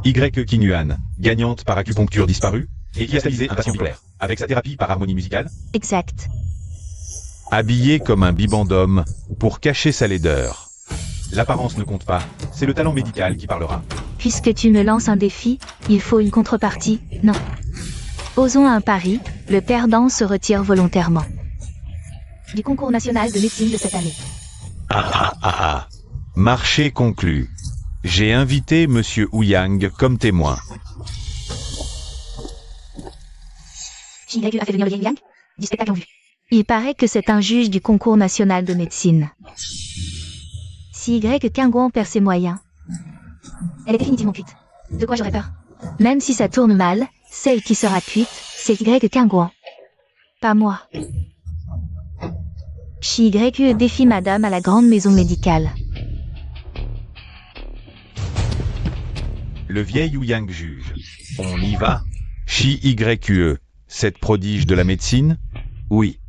Y Qingyuan, gagnante par acupuncture disparue, et qui a stabilisé un patient bipolaire, avec sa thérapie par harmonie musicale, Exact. habillée comme un bibendum, pour cacher sa laideur. L'apparence ne compte pas, c'est le talent médical qui parlera. Puisque tu me lances un défi, il faut une contrepartie, non. Osons un pari, le perdant se retire volontairement. Du concours national de médecine de cette année. Marché conclu. J'ai invité Monsieur Ouyang comme témoin. Xi Yigrek a fait venir le Yin Yang du spectacle en vue. Il paraît que c'est un juge du concours national de médecine. Si Y Qingyuan perd ses moyens, elle est définitivement cuite. De quoi j'aurais peur? Même si ça tourne mal, celle qui sera cuite, c'est Y Qingyuan. Pas moi. Xi Y défie madame à la grande maison médicale. Le vieil Ouyang juge. On y va? Chi YQE, cette prodige de la médecine? Oui.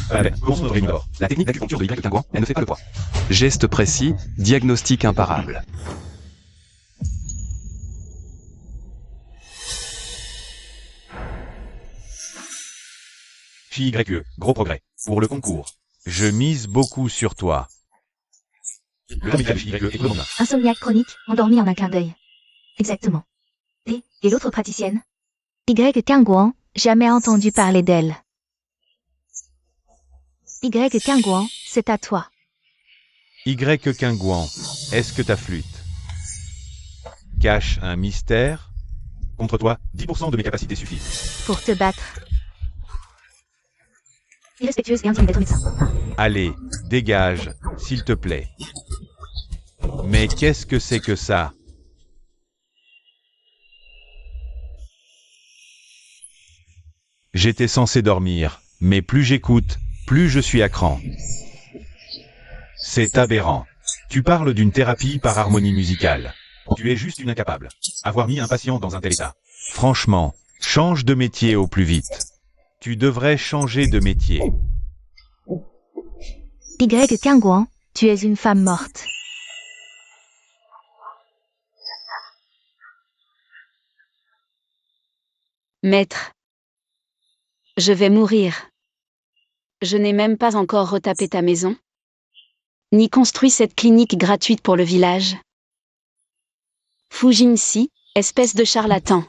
Allez, commence notre réunion. La technique d'acupuncture de Y Qingyuan, elle ne fait pas le poids. Geste précis, diagnostic imparable. Chi YQE, gros progrès. Pour le concours. Je mise beaucoup sur toi. Le médical Chi YQE est commandant. Insomniaque chronique, endormi en un clin d'œil. Exactement. Et l'autre praticienne? Y Qingyuan, jamais entendu parler d'elle. Y Qingyuan, c'est à toi. Y Qingyuan, est-ce que ta flûte cache un mystère? Contre toi, 10% de mes capacités suffisent. Pour te battre. Irrespectueuse et indigne d'être médecin. Allez, dégage, s'il te plaît. Mais qu'est-ce que c'est que ça? J'étais censé dormir, mais plus j'écoute, plus je suis à cran. C'est aberrant. Tu parles d'une thérapie par harmonie musicale. Tu es juste une incapable. Avoir mis un patient dans un tel état. Franchement, change de métier au plus vite. Tu devrais changer de métier. Y Qingyuan, tu es une femme morte. Maître. Je vais mourir. Je n'ai même pas encore retapé ta maison, ni construit cette clinique gratuite pour le village. Fu Jinxi, espèce de charlatan.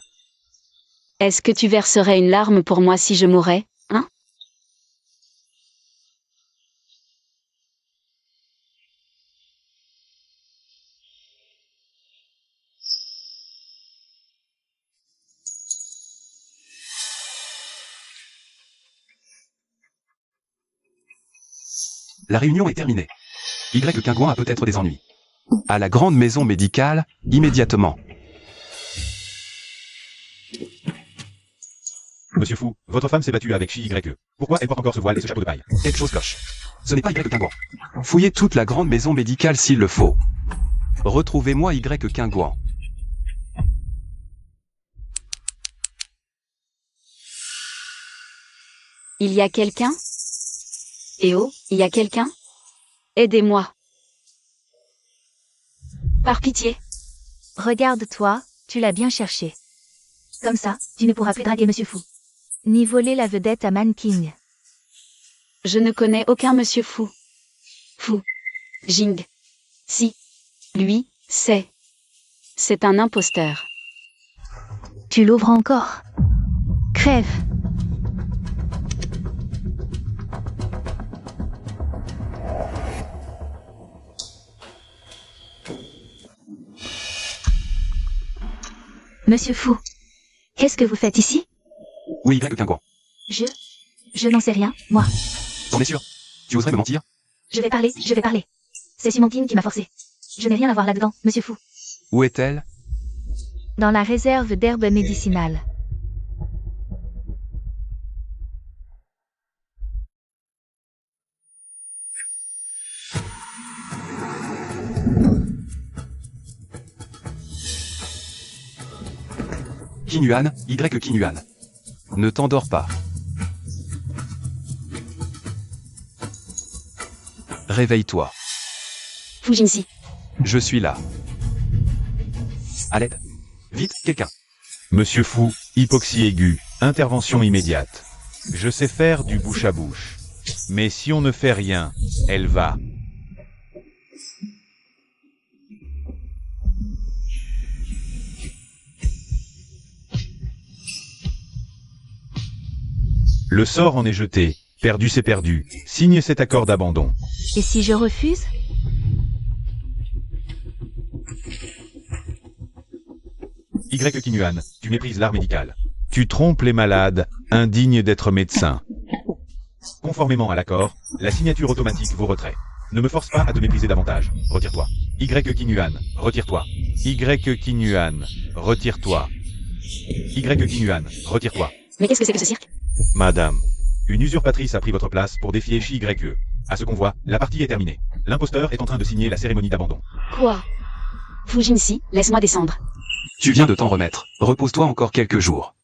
Est-ce que tu verserais une larme pour moi si je mourais, hein? La réunion est terminée. Y Qingyuan a peut-être des ennuis. À la grande maison médicale, immédiatement. Monsieur Fou, votre femme s'est battue avec Chi-YE. Pourquoi elle porte encore ce voile et ce chapeau de paille? Quelque chose cloche. Ce n'est pas Y Quingouan. Fouillez toute la grande maison médicale s'il le faut. Retrouvez-moi Y Quingouan. Il y a quelqu'un? Eh oh, il y a quelqu'un? Aidez-moi. Par pitié. Regarde-toi, tu l'as bien cherché. Comme ça, tu ne pourras plus draguer Monsieur Fou. Ni voler la vedette à Manking. Je ne connais aucun Monsieur Fou. Fou. Jing. Si. Lui, c'est un imposteur. Tu l'ouvres encore. Crève. Monsieur Fou, qu'est-ce que vous faites ici? Oui, Y Quingouan. Je n'en sais rien, moi. T'en es sûr? Tu oserais me mentir? Je vais parler. C'est Simon King qui m'a forcé. Je n'ai rien à voir là-dedans, Monsieur Fou. Où est-elle? Dans la réserve d'herbes médicinales. Qinghuan, Y Qinghuan. Ne t'endors pas. Réveille-toi. Fu Jinxi. Je suis là. À l'aide. Vite, quelqu'un. Monsieur Fou, hypoxie aiguë, intervention immédiate. Je sais faire du bouche à bouche. Mais si on ne fait rien, elle va. Le sort en est jeté. Perdu c'est perdu. Signe cet accord d'abandon. Et si je refuse? Y Qinghuan, tu méprises l'art médical. Tu trompes les malades, indignes d'être médecin. Conformément à l'accord, la signature automatique vaut retrait. Ne me force pas à te mépriser davantage. Retire-toi. Y Qinghuan, retire-toi. Y Qinghuan, retire-toi. Y Qinghuan, retire-toi. Mais qu'est-ce que c'est que ce cirque? Madame, une usurpatrice a pris votre place pour défier Chi-YE. À ce qu'on voit, la partie est terminée. L'imposteur est en train de signer la cérémonie d'abandon. Quoi? Fu Jinxi, laisse-moi descendre. Tu viens de t'en remettre. Repose-toi encore quelques jours.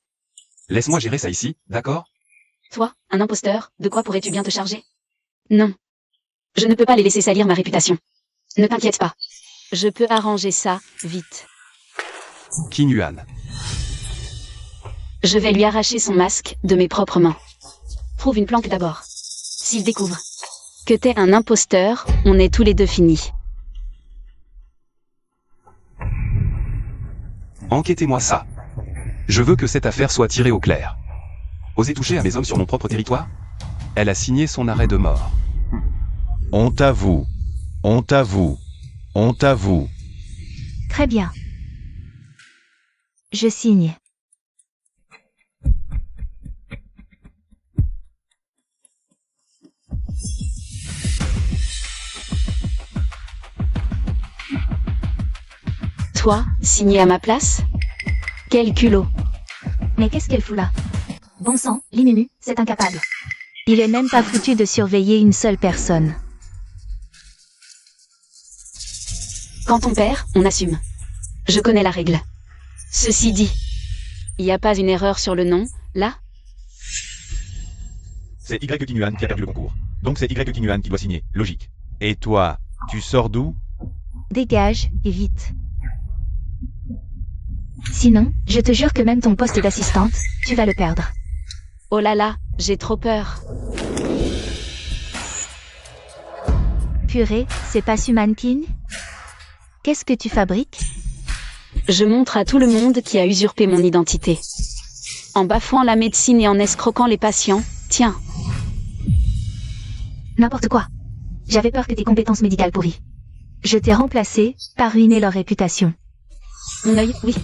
Laisse-moi gérer ça ici, d'accord? Toi, un imposteur, de quoi pourrais-tu bien te charger? Non. Je ne peux pas les laisser salir ma réputation. Ne t'inquiète pas. Je peux arranger ça, vite. Qinghuan. Je vais lui arracher son masque de mes propres mains. Trouve une planque d'abord. S'il découvre que t'es un imposteur, on est tous les deux finis. Enquêtez-moi ça. Je veux que cette affaire soit tirée au clair. Osez toucher à mes hommes sur mon propre territoire? Elle a signé son arrêt de mort. Honte à vous. Honte à vous. Honte à vous. Très bien. Je signe. Toi, signer à ma place? Quel culot. Mais qu'est-ce qu'elle fout là? Bon sang, Limumu, c'est incapable. Il est même pas foutu de surveiller une seule personne. Quand on perd, on assume. Je connais la règle. Ceci dit, il n'y a pas une erreur sur le nom, là? C'est Y Qinghuan qui a perdu le concours. Donc c'est Y Qinghuan qui doit signer. Logique. Et toi, tu sors d'où? Dégage, et vite. Sinon, je te jure que même ton poste d'assistante, tu vas le perdre. Oh là là, j'ai trop peur. Purée, c'est pas Suman King? Qu'est-ce que tu fabriques? Je montre à tout le monde qui a usurpé mon identité. En bafouant la médecine et en escroquant les patients, tiens. N'importe quoi. J'avais peur que tes compétences médicales pourries. Je t'ai remplacé, par ruiner leur réputation. Mon œil, oui.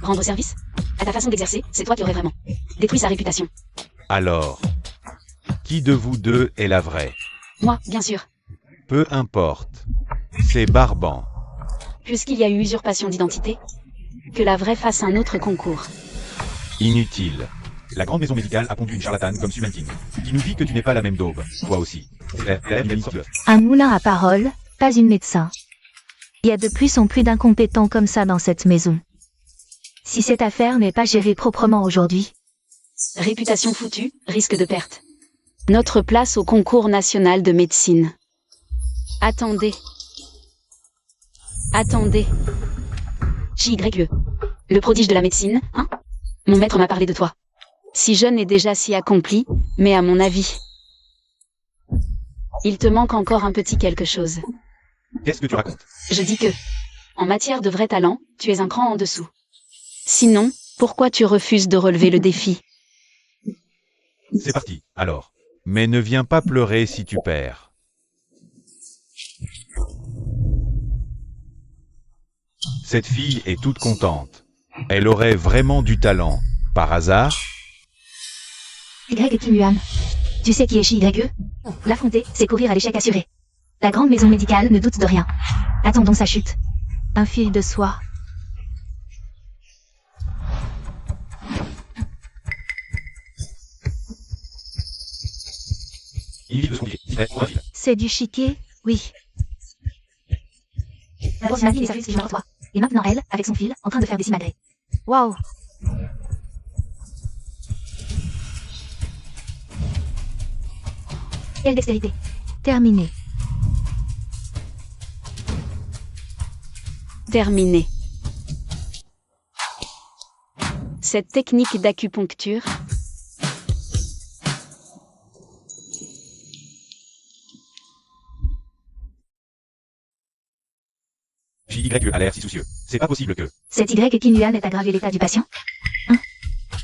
Rendre service? À ta façon d'exercer, c'est toi qui aurais vraiment détruit sa réputation. Alors, qui de vous deux est la vraie? Moi, bien sûr. Peu importe. C'est barbant. Puisqu'il y a eu usurpation d'identité, que la vraie fasse un autre concours. Inutile. La grande maison médicale a pondu une charlatane comme Suman King, qui nous dit que tu n'es pas la même daube, toi aussi. Un moulin à parole, pas une médecin. Il y a de plus en plus d'incompétents comme ça dans cette maison. Si cette affaire n'est pas gérée proprement aujourd'hui, Réputation foutue, risque de perte. Notre place au concours national de médecine. Attendez. Attendez. JYE. Le prodige de la médecine, hein? Mon maître m'a parlé de toi. Si jeune et déjà si accompli, mais à mon avis, il te manque encore un petit quelque chose. Qu'est-ce que tu racontes? Je dis que, en matière de vrai talent, tu es un cran en dessous. Sinon, pourquoi tu refuses de relever le défi? C'est parti, alors. Mais ne viens pas pleurer si tu perds. Cette fille est toute contente. Elle aurait vraiment du talent. Par hasard? Y et Kim Yuan. Tu sais qui est JYE? L'affronter, c'est courir à l'échec assuré. La grande maison médicale ne doute de rien. Attendons sa chute. Un fil de soie. Il vit de son pied. C'est du chiquet, oui. D'abord Simati les services qui pour toi. Et maintenant elle, avec son fil, en train de faire des simagrées. Waouh. Quelle dextérité. Terminé. Terminé. Cette technique d'acupuncture, JYE a l'air si soucieux. C'est pas possible que... Cette Y et Kim Yuan est aggravé l'état du patient.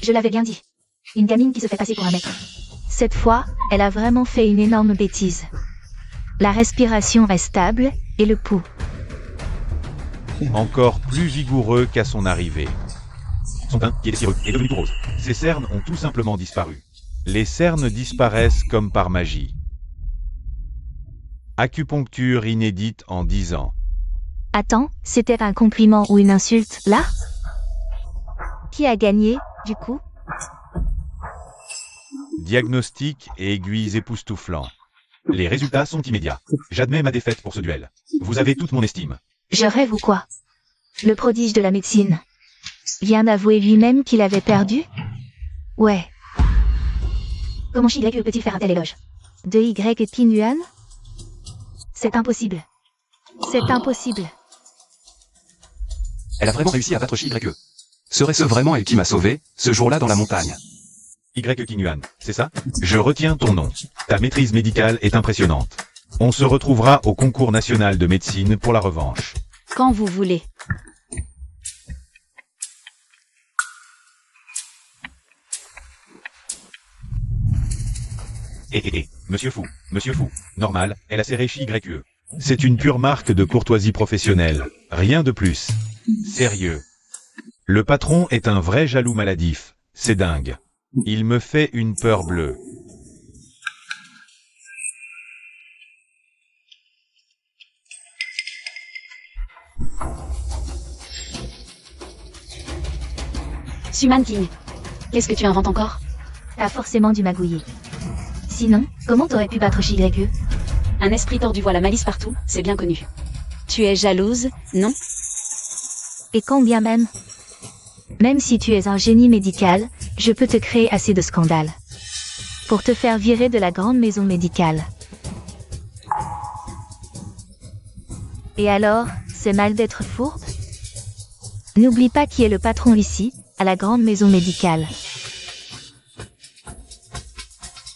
Je l'avais bien dit. Une gamine qui se fait passer pour un maître. Cette fois, elle a vraiment fait une énorme bêtise. La respiration reste stable, et le pouls. Encore plus vigoureux qu'à son arrivée. Son teint, qui est cireux, est devenu tout rose. Ses cernes ont tout simplement disparu. Les cernes disparaissent comme par magie. Acupuncture inédite en 10 ans. Attends, c'était un compliment ou une insulte, là? Qui a gagné, du coup? Diagnostic et aiguilles époustouflants. Les résultats sont immédiats. J'admets ma défaite pour ce duel. Vous avez toute mon estime. Je rêve ou quoi? Le prodige de la médecine vient d'avouer lui-même qu'il avait perdu? Ouais. Comment JYE peut-il faire un tel éloge? De Y et Kim Yuan? C'est impossible. C'est impossible. Elle a vraiment réussi à battre JYE. Serait-ce vraiment elle qui m'a sauvé, ce jour-là dans la montagne? Y. King Yuan, c'est ça? Je retiens ton nom. Ta maîtrise médicale est impressionnante. On se retrouvera au concours national de médecine pour la revanche. quand vous voulez. Monsieur Fou, normal, elle a serré JYE. C'est une pure marque de courtoisie professionnelle, rien de plus. Sérieux. Le patron est un vrai jaloux maladif, c'est dingue. Il me fait une peur bleue. Suman King, qu'est-ce que tu inventes encore? T'as forcément dû magouiller. Sinon, comment t'aurais pu battre JYE? Un esprit tordu voit la malice partout, c'est bien connu. Tu es jalouse, non? Et quand bien même. Même si tu es un génie médical, je peux te créer assez de scandales. Pour te faire virer de la grande maison médicale. Et alors, c'est mal d'être fourbe? N'oublie pas qui est le patron ici, à la grande maison médicale.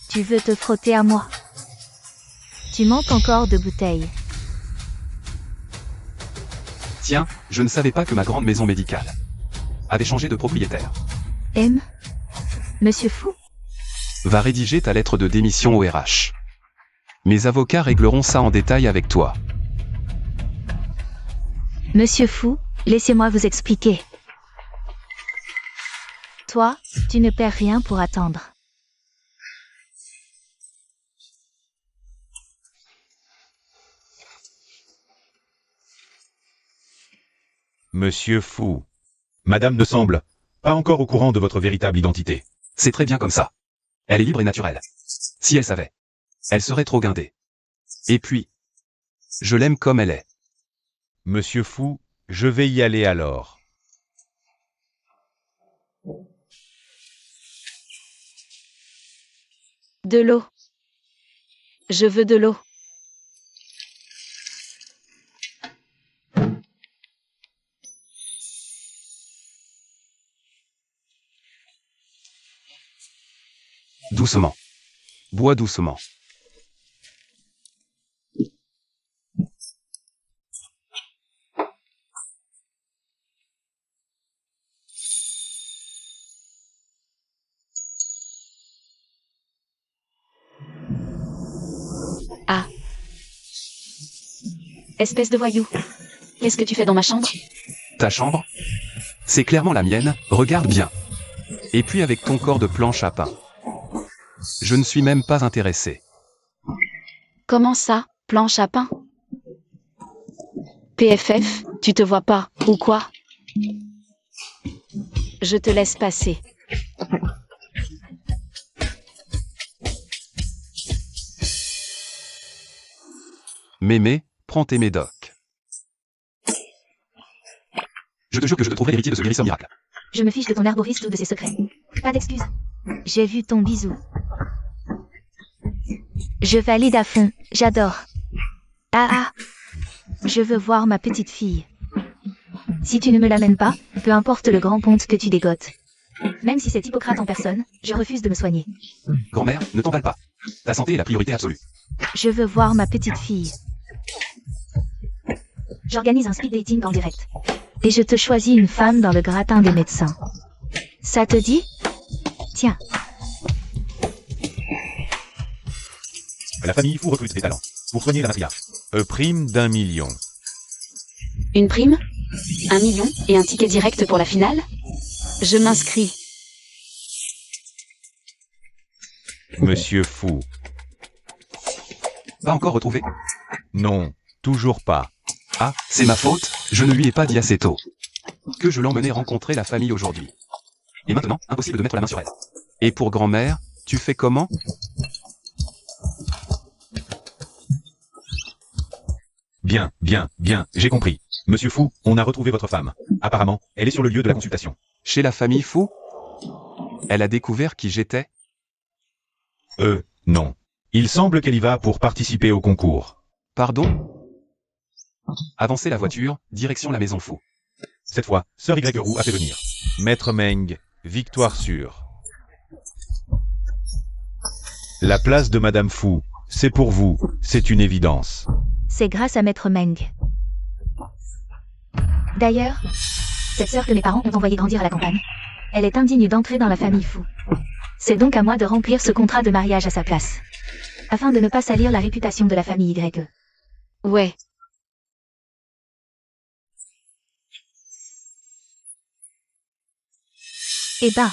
Tu veux te frotter à moi? Tu manques encore de bouteilles. Tiens, je ne savais pas que ma grande maison médicale avait changé de propriétaire. M. Monsieur Fou? Va rédiger ta lettre de démission au RH. Mes avocats régleront ça en détail avec toi. Monsieur Fou, laissez-moi vous expliquer. Toi, tu ne perds rien pour attendre. Monsieur Fou. Madame ne semble pas encore au courant de votre véritable identité. C'est très bien comme ça. Elle est libre et naturelle. Si elle savait, elle serait trop guindée. Et puis, je l'aime comme elle est. Monsieur Fou, je vais y aller alors. De l'eau. Je veux de l'eau. Doucement. Bois doucement. Ah. Espèce de voyou. Qu'est-ce que tu fais dans ma chambre? Ta chambre? C'est clairement la mienne, regarde bien. Et puis avec ton corps de planche à pain. Je ne suis même pas intéressé. Comment ça, planche à pain? PFF, tu te vois pas, ou quoi? Je te laisse passer. Mémé, prends tes médocs. Je te jure que je te trouverai l'héritier de ce guérisseur miracle. Je me fiche de ton arboriste ou de ses secrets. Pas d'excuses. J'ai vu ton bisou. Je valide à fond, j'adore. Ah. Je veux voir ma petite fille. Si tu ne me l'amènes pas, peu importe le grand ponte que tu dégotes. Même si c'est Hippocrate en personne, je refuse de me soigner. Grand-mère, ne t'emballe pas. Ta santé est la priorité absolue. Je veux voir ma petite fille. J'organise un speed dating en direct. Et je te choisis une femme dans le gratin des médecins. Ça te dit? Tiens. La famille Fou recrute des talents pour soigner la matriarche. Prime d'1 million. Une prime? 1 million et un ticket direct pour la finale? Je m'inscris. Monsieur Fou. Pas encore retrouvé? Non, toujours pas. Ah, c'est ma faute, je ne lui ai pas dit assez tôt. Que je l'emmenais rencontrer la famille aujourd'hui. Et maintenant, impossible de mettre la main sur elle. Et pour grand-mère, tu fais comment? Bien, j'ai compris. Monsieur Fou, on a retrouvé votre femme. Apparemment, elle est sur le lieu de la consultation. Chez la famille Fou? Elle a découvert qui j'étais? Non. Il semble qu'elle y va pour participer au concours. Pardon? Avancez la voiture, direction la maison Fou. Cette fois, Sœur Y Roux a fait venir. Maître Meng, victoire sûre. La place de Madame Fou, c'est pour vous, c'est une évidence. C'est grâce à Maître Meng. D'ailleurs, cette sœur que mes parents ont envoyée grandir à la campagne, elle est indigne d'entrer dans la famille Fou. C'est donc à moi de remplir ce contrat de mariage à sa place. Afin de ne pas salir la réputation de la famille Y. Ouais. Eh ben,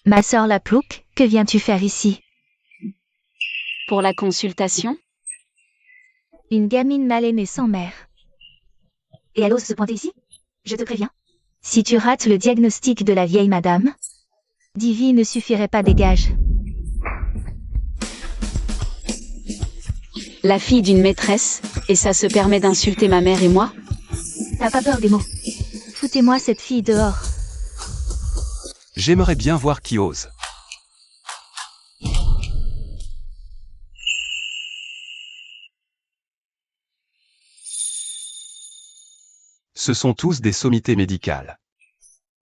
ma sœur la plouc, que viens-tu faire ici? Pour la consultation? Une gamine mal aimée sans mère. Et elle ose se pointer ici? Je te préviens. Si tu rates le diagnostic de la vieille madame, Divy ne suffirait pas, dégage. La fille d'une maîtresse, et ça se permet d'insulter ma mère et moi? T'as pas peur des mots? Foutez-moi cette fille dehors. J'aimerais bien voir qui ose. Ce sont tous des sommités médicales.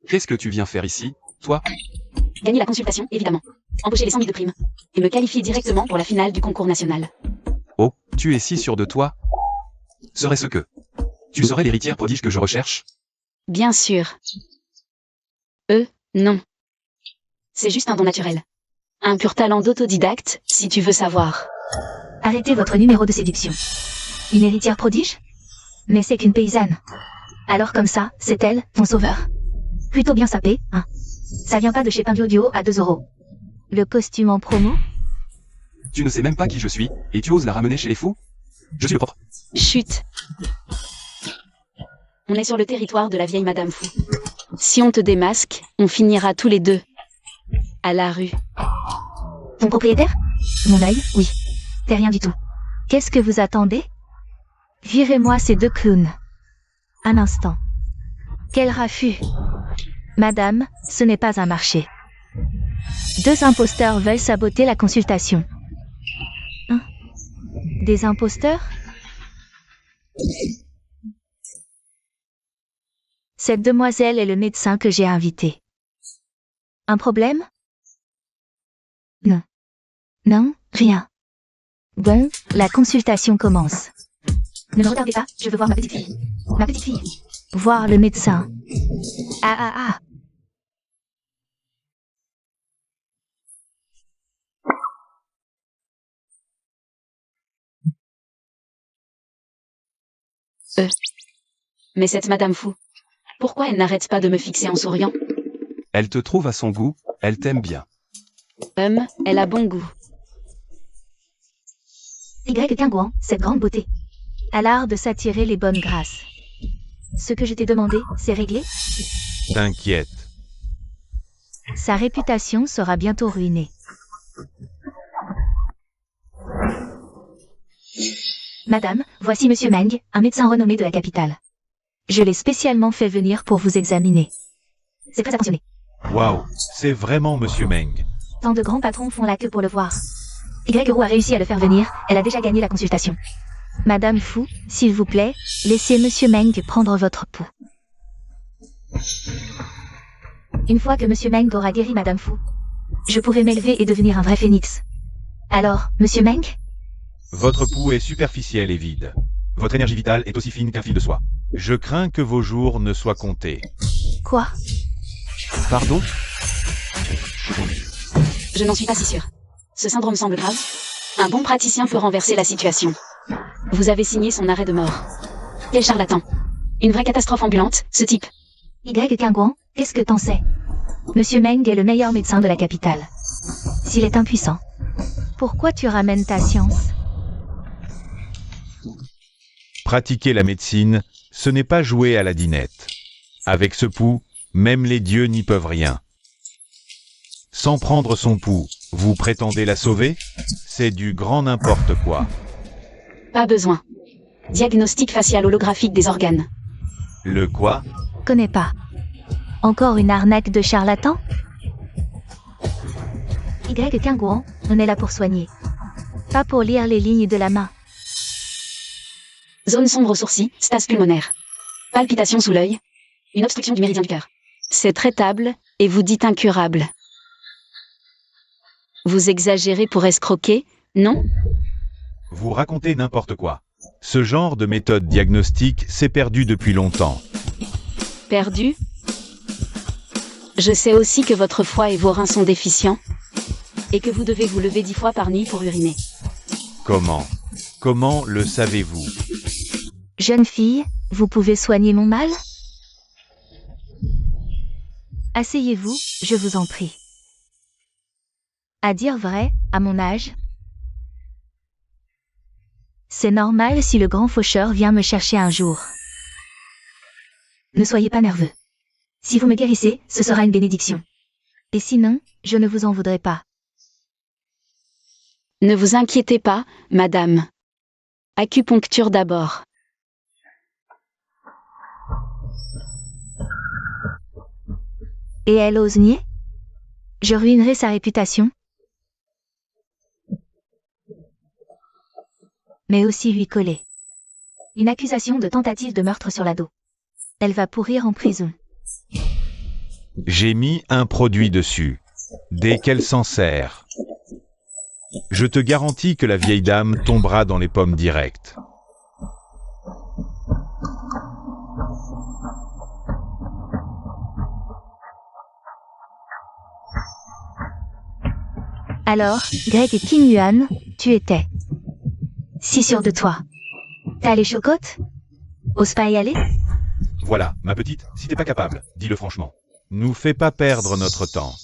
Qu'est-ce que tu viens faire ici, toi? Gagner la consultation, évidemment. Empocher les 100 000 de primes. Et me qualifier directement pour la finale du concours national. Oh, tu es si sûr de toi? Serait-ce que tu serais l'héritière prodige que je recherche? Bien sûr. Non. C'est juste un don naturel. Un pur talent d'autodidacte, si tu veux savoir. Arrêtez votre numéro de séduction. Une héritière prodige? Mais c'est qu'une paysanne. Alors comme ça, c'est elle, ton sauveur. Plutôt bien sapé, hein. Ça vient pas de chez Pindio Duo à 2 €. Le costume en promo? Tu ne sais même pas qui je suis, et tu oses la ramener chez les fous? Je suis le propre. Chut. On est sur le territoire de la vieille Madame Fou. Si on te démasque, on finira tous les deux. À la rue. Mon propriétaire? Mon œil? Oui. C'est rien du tout. Qu'est-ce que vous attendez? Virez-moi ces deux clowns. Un instant. Quel raffut! Madame, ce n'est pas un marché. Deux imposteurs veulent saboter la consultation. Hein? Des imposteurs? Cette demoiselle est le médecin que j'ai invité. Un problème? Non. Non, rien. Bon, la consultation commence. Ne me regardez pas, je veux voir ma petite fille. Ma petite fille. Voir le médecin. Ah ah ah. Mais cette madame fou. Pourquoi elle n'arrête pas de me fixer en souriant? Elle te trouve à son goût, elle t'aime bien. Elle a bon goût. Y Tingouan, cette grande beauté. A l'art de s'attirer les bonnes grâces. Ce que je t'ai demandé, c'est réglé? T'inquiète. Sa réputation sera bientôt ruinée. Madame, voici Monsieur Meng, un médecin renommé de la capitale. Je l'ai spécialement fait venir pour vous examiner. C'est très attentionné. Waouh, c'est vraiment Monsieur Meng. Tant de grands patrons font la queue pour le voir. Y a réussi à le faire venir, elle a déjà gagné la consultation. Madame Fu, s'il vous plaît, laissez Monsieur Meng prendre votre pouls. Une fois que Monsieur Meng aura guéri Madame Fu, je pourrai m'élever et devenir un vrai phénix. Alors, Monsieur Meng? Votre pouls est superficiel et vide. Votre énergie vitale est aussi fine qu'un fil de soie. Je crains que vos jours ne soient comptés. Quoi? Pardon? Je n'en suis pas si sûre. Ce syndrome semble grave. Un bon praticien peut renverser la situation. Vous avez signé son arrêt de mort. Quel charlatan. Une vraie catastrophe ambulante, ce type. Y Tingouan, qu'est-ce que t'en sais? Monsieur Meng est le meilleur médecin de la capitale. S'il est impuissant, pourquoi tu ramènes ta science? Pratiquer la médecine, ce n'est pas jouer à la dinette. Avec ce pouls, même les dieux n'y peuvent rien. Sans prendre son pouls, vous prétendez la sauver? C'est du grand n'importe quoi. Pas besoin. Diagnostic facial holographique des organes. Le quoi? Connais pas. Encore une arnaque de charlatan? Y Tingouan, on est là pour soigner. Pas pour lire les lignes de la main. Zone sombre aux sourcils, stase pulmonaire. Palpitation sous l'œil. Une obstruction du méridien du cœur. C'est traitable, et vous dites incurable. Vous exagérez pour escroquer, non? Vous racontez n'importe quoi. Ce genre de méthode diagnostique s'est perdu depuis longtemps. Perdu? Je sais aussi que votre foie et vos reins sont déficients. Et que vous devez vous lever 10 fois par nuit pour uriner. Comment? Comment le savez-vous? Jeune fille, vous pouvez soigner mon mal? Asseyez-vous, je vous en prie. À dire vrai, à mon âge, c'est normal si le grand faucheur vient me chercher un jour. Ne soyez pas nerveux. Si vous me guérissez, ce sera une bénédiction. Et sinon, je ne vous en voudrais pas. Ne vous inquiétez pas, madame. Acupuncture d'abord. Et elle ose nier? Je ruinerai sa réputation. Mais aussi lui coller une accusation de tentative de meurtre sur la dos. Elle va pourrir en prison. J'ai mis un produit dessus. Dès qu'elle s'en sert. Je te garantis que la vieille dame tombera dans les pommes directes. Alors, Greg et King Yuan, tu étais si sûr de toi. T'as les chocottes? Ose pas y aller? Voilà, ma petite, si t'es pas capable, dis-le franchement. Nous fais pas perdre notre temps.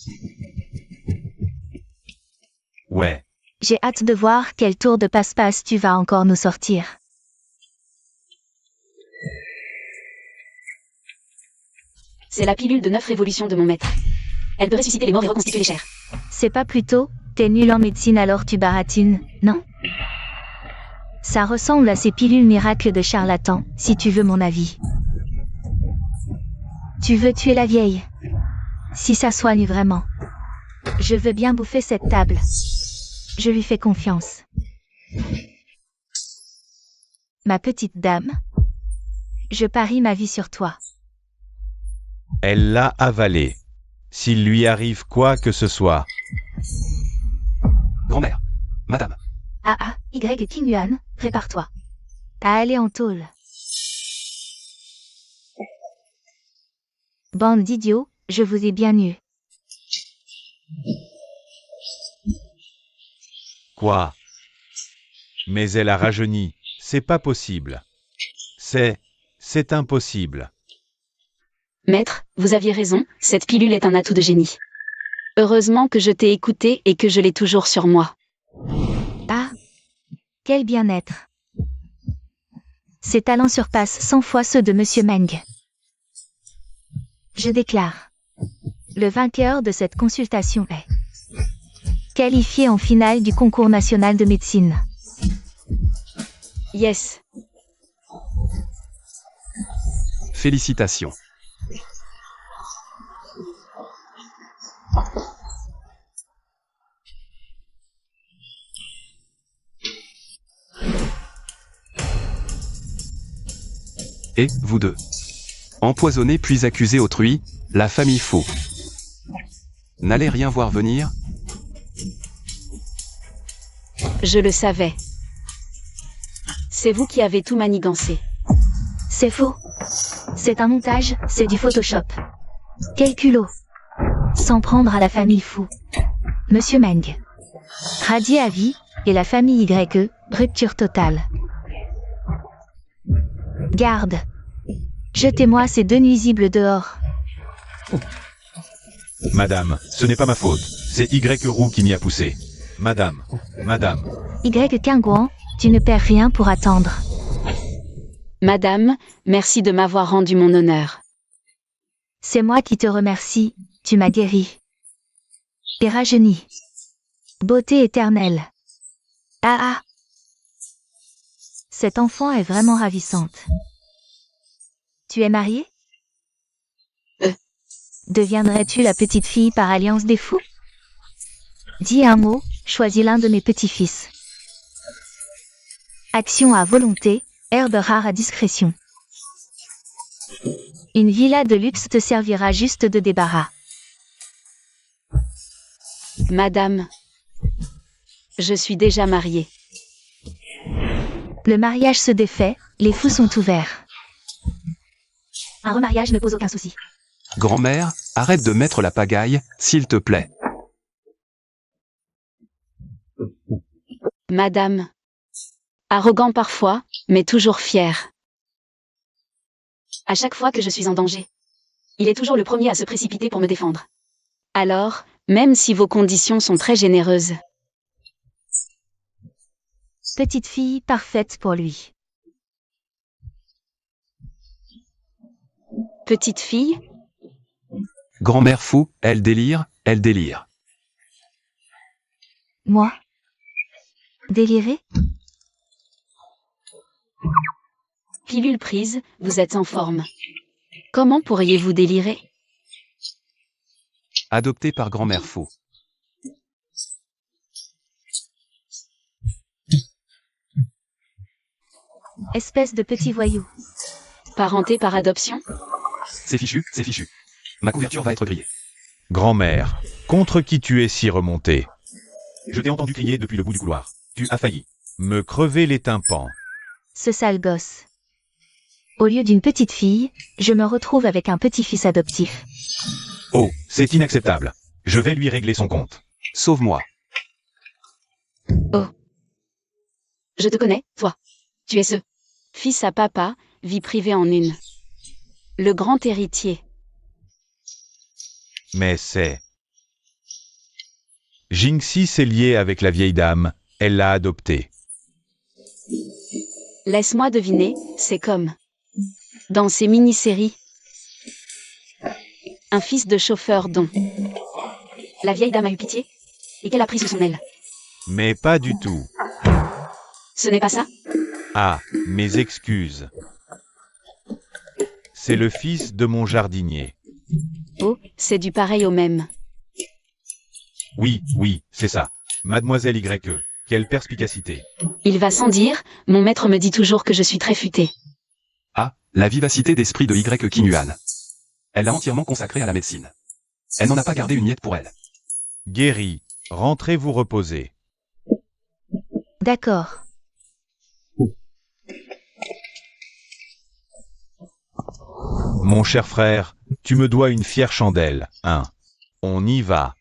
Ouais. J'ai hâte de voir quel tour de passe-passe tu vas encore nous sortir. C'est la pilule de 9 révolutions de mon maître. Elle peut ressusciter les morts et reconstituer les chairs. C'est pas plutôt, t'es nul en médecine alors tu baratines, non? Ça ressemble à ces pilules miracles de charlatans, si tu veux mon avis. Tu veux tuer la vieille? Si ça soigne vraiment. Je veux bien bouffer cette table. Je lui fais confiance. Ma petite dame. Je parie ma vie sur toi. Elle l'a avalé. S'il lui arrive quoi que ce soit. Grand-mère. Madame. Y King Yuan, prépare-toi. À aller en tôle. Bande d'idiots, je vous ai bien eu. Quoi? Mais elle a rajeuni. C'est pas possible. C'est impossible. Maître, vous aviez raison, cette pilule est un atout de génie. Heureusement que je t'ai écouté et que je l'ai toujours sur moi. Ah, quel bien-être. Ses talents surpassent 100 fois ceux de Monsieur Meng. Je déclare. Le vainqueur de cette consultation est qualifié en finale du concours national de médecine. Yes. Félicitations. Et, vous deux. Empoisonné puis accusé autrui, la famille faux. N'allez rien voir venir? Je le savais. C'est vous qui avez tout manigancé. C'est faux. C'est un montage, c'est du Photoshop. Quel culot. S'en prendre à la famille fou. Monsieur Meng. Radié à vie, et la famille YE, rupture totale. Garde. Jetez-moi ces deux nuisibles dehors. Madame, ce n'est pas ma faute. C'est Y Roux qui m'y a poussé. Madame. Y Qingguan, tu ne perds rien pour attendre. Madame, merci de m'avoir rendu mon honneur. C'est moi qui te remercie, tu m'as guéri. Et rajeuni. Beauté éternelle. Ah. Cette enfant est vraiment ravissante. Tu es mariée? Deviendrais-tu la petite fille par alliance des fous? Dis un mot, choisis l'un de mes petits-fils. Action à volonté, herbe rare à discrétion. Une villa de luxe te servira juste de débarras. Madame, je suis déjà mariée. Le mariage se défait, les fous sont ouverts. Un remariage ne pose aucun souci. Grand-mère, arrête de mettre la pagaille, s'il te plaît. Madame. Arrogant parfois, mais toujours fier. À chaque fois que je suis en danger, il est toujours le premier à se précipiter pour me défendre. Alors, même si vos conditions sont très généreuses. Petite fille parfaite pour lui. Petite fille? Grand-mère fou, elle délire. Moi? Délirer? Pilule prise, vous êtes en forme. Comment pourriez-vous délirer? Adopté par grand-mère fou. Espèce de petit voyou. Parenté par adoption? C'est fichu. Ma couverture va être grillée. Grand-mère, contre qui tu es si remontée? Je t'ai entendu crier depuis le bout du couloir. Tu as failli. Me crever les tympans. Ce sale gosse. Au lieu d'une petite fille, je me retrouve avec un petit-fils adoptif. Oh, c'est inacceptable. Je vais lui régler son compte. Sauve-moi. Oh. Je te connais, toi. Tu es ce fils à papa, vie privée en une. Le grand héritier. Mais c'est... Jinxie s'est liée avec la vieille dame, elle l'a adoptée. Laisse-moi deviner, c'est comme dans ces mini-séries. Un fils de chauffeur dont La vieille dame a eu pitié et qu'elle a pris sous son aile. Mais pas du tout. Ce n'est pas ça? Ah, mes excuses. C'est le fils de mon jardinier. Oh, c'est du pareil au même. Oui, c'est ça. Mademoiselle YE. Quelle perspicacité. Il va sans dire, mon maître me dit toujours que je suis très futé. Ah, la vivacité d'esprit de Y Kinuan. Elle l'a entièrement consacrée à la médecine. Elle n'en a pas gardé une miette pour elle. Guéri, rentrez vous reposer. D'accord. Mon cher frère, tu me dois une fière chandelle, hein. On y va.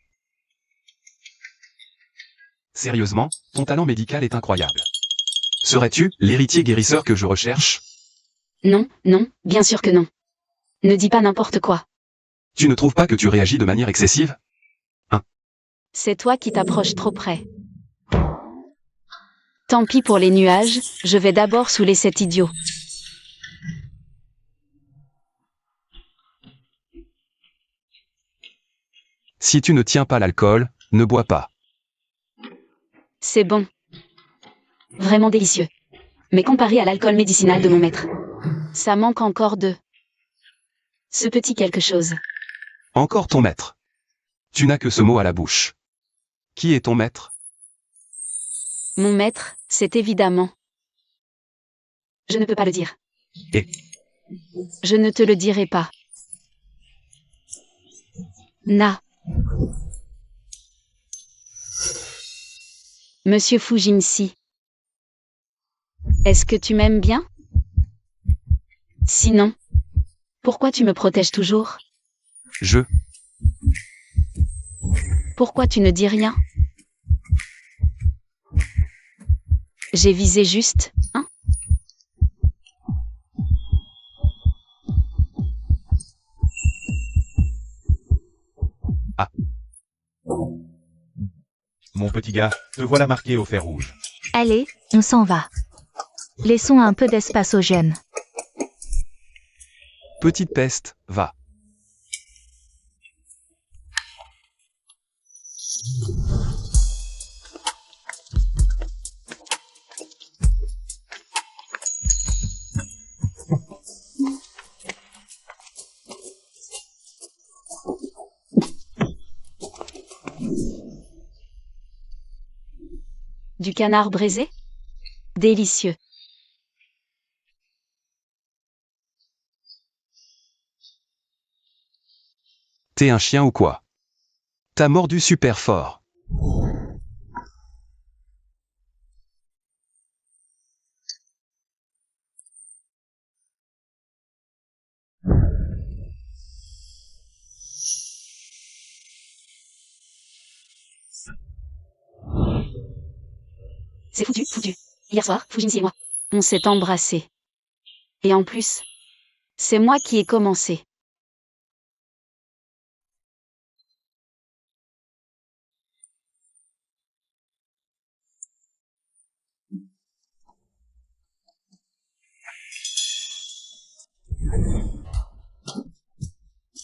Sérieusement, ton talent médical est incroyable. Serais-tu l'héritier guérisseur que je recherche? Non, non, bien sûr que non. Ne dis pas n'importe quoi. Tu ne trouves pas que tu réagis de manière excessive? C'est toi qui t'approches trop près. Tant pis pour les nuages, je vais d'abord saouler cet idiot. Si tu ne tiens pas l'alcool, ne bois pas. C'est bon. Vraiment délicieux. Mais comparé à l'alcool médicinal de mon maître, ça manque encore de... ce petit quelque chose. Encore ton maître. Tu n'as que ce mot à la bouche. Qui est ton maître? Mon maître, c'est évidemment... Je ne peux pas le dire. Et Je ne te le dirai pas. Na. Monsieur Fujinsi. Est-ce que tu m'aimes bien? Sinon, pourquoi tu me protèges toujours? Pourquoi tu ne dis rien? J'ai visé juste, hein? Ah. Mon petit gars, te voilà marqué au fer rouge. Allez, on s'en va. Laissons un peu d'espace aux jeunes. Petite peste, va. Du canard braisé? Délicieux. T'es un chien ou quoi? T'as mordu super fort. C'est foutu. Hier soir, Fujinsi et moi, on s'est embrassés. Et en plus, c'est moi qui ai commencé.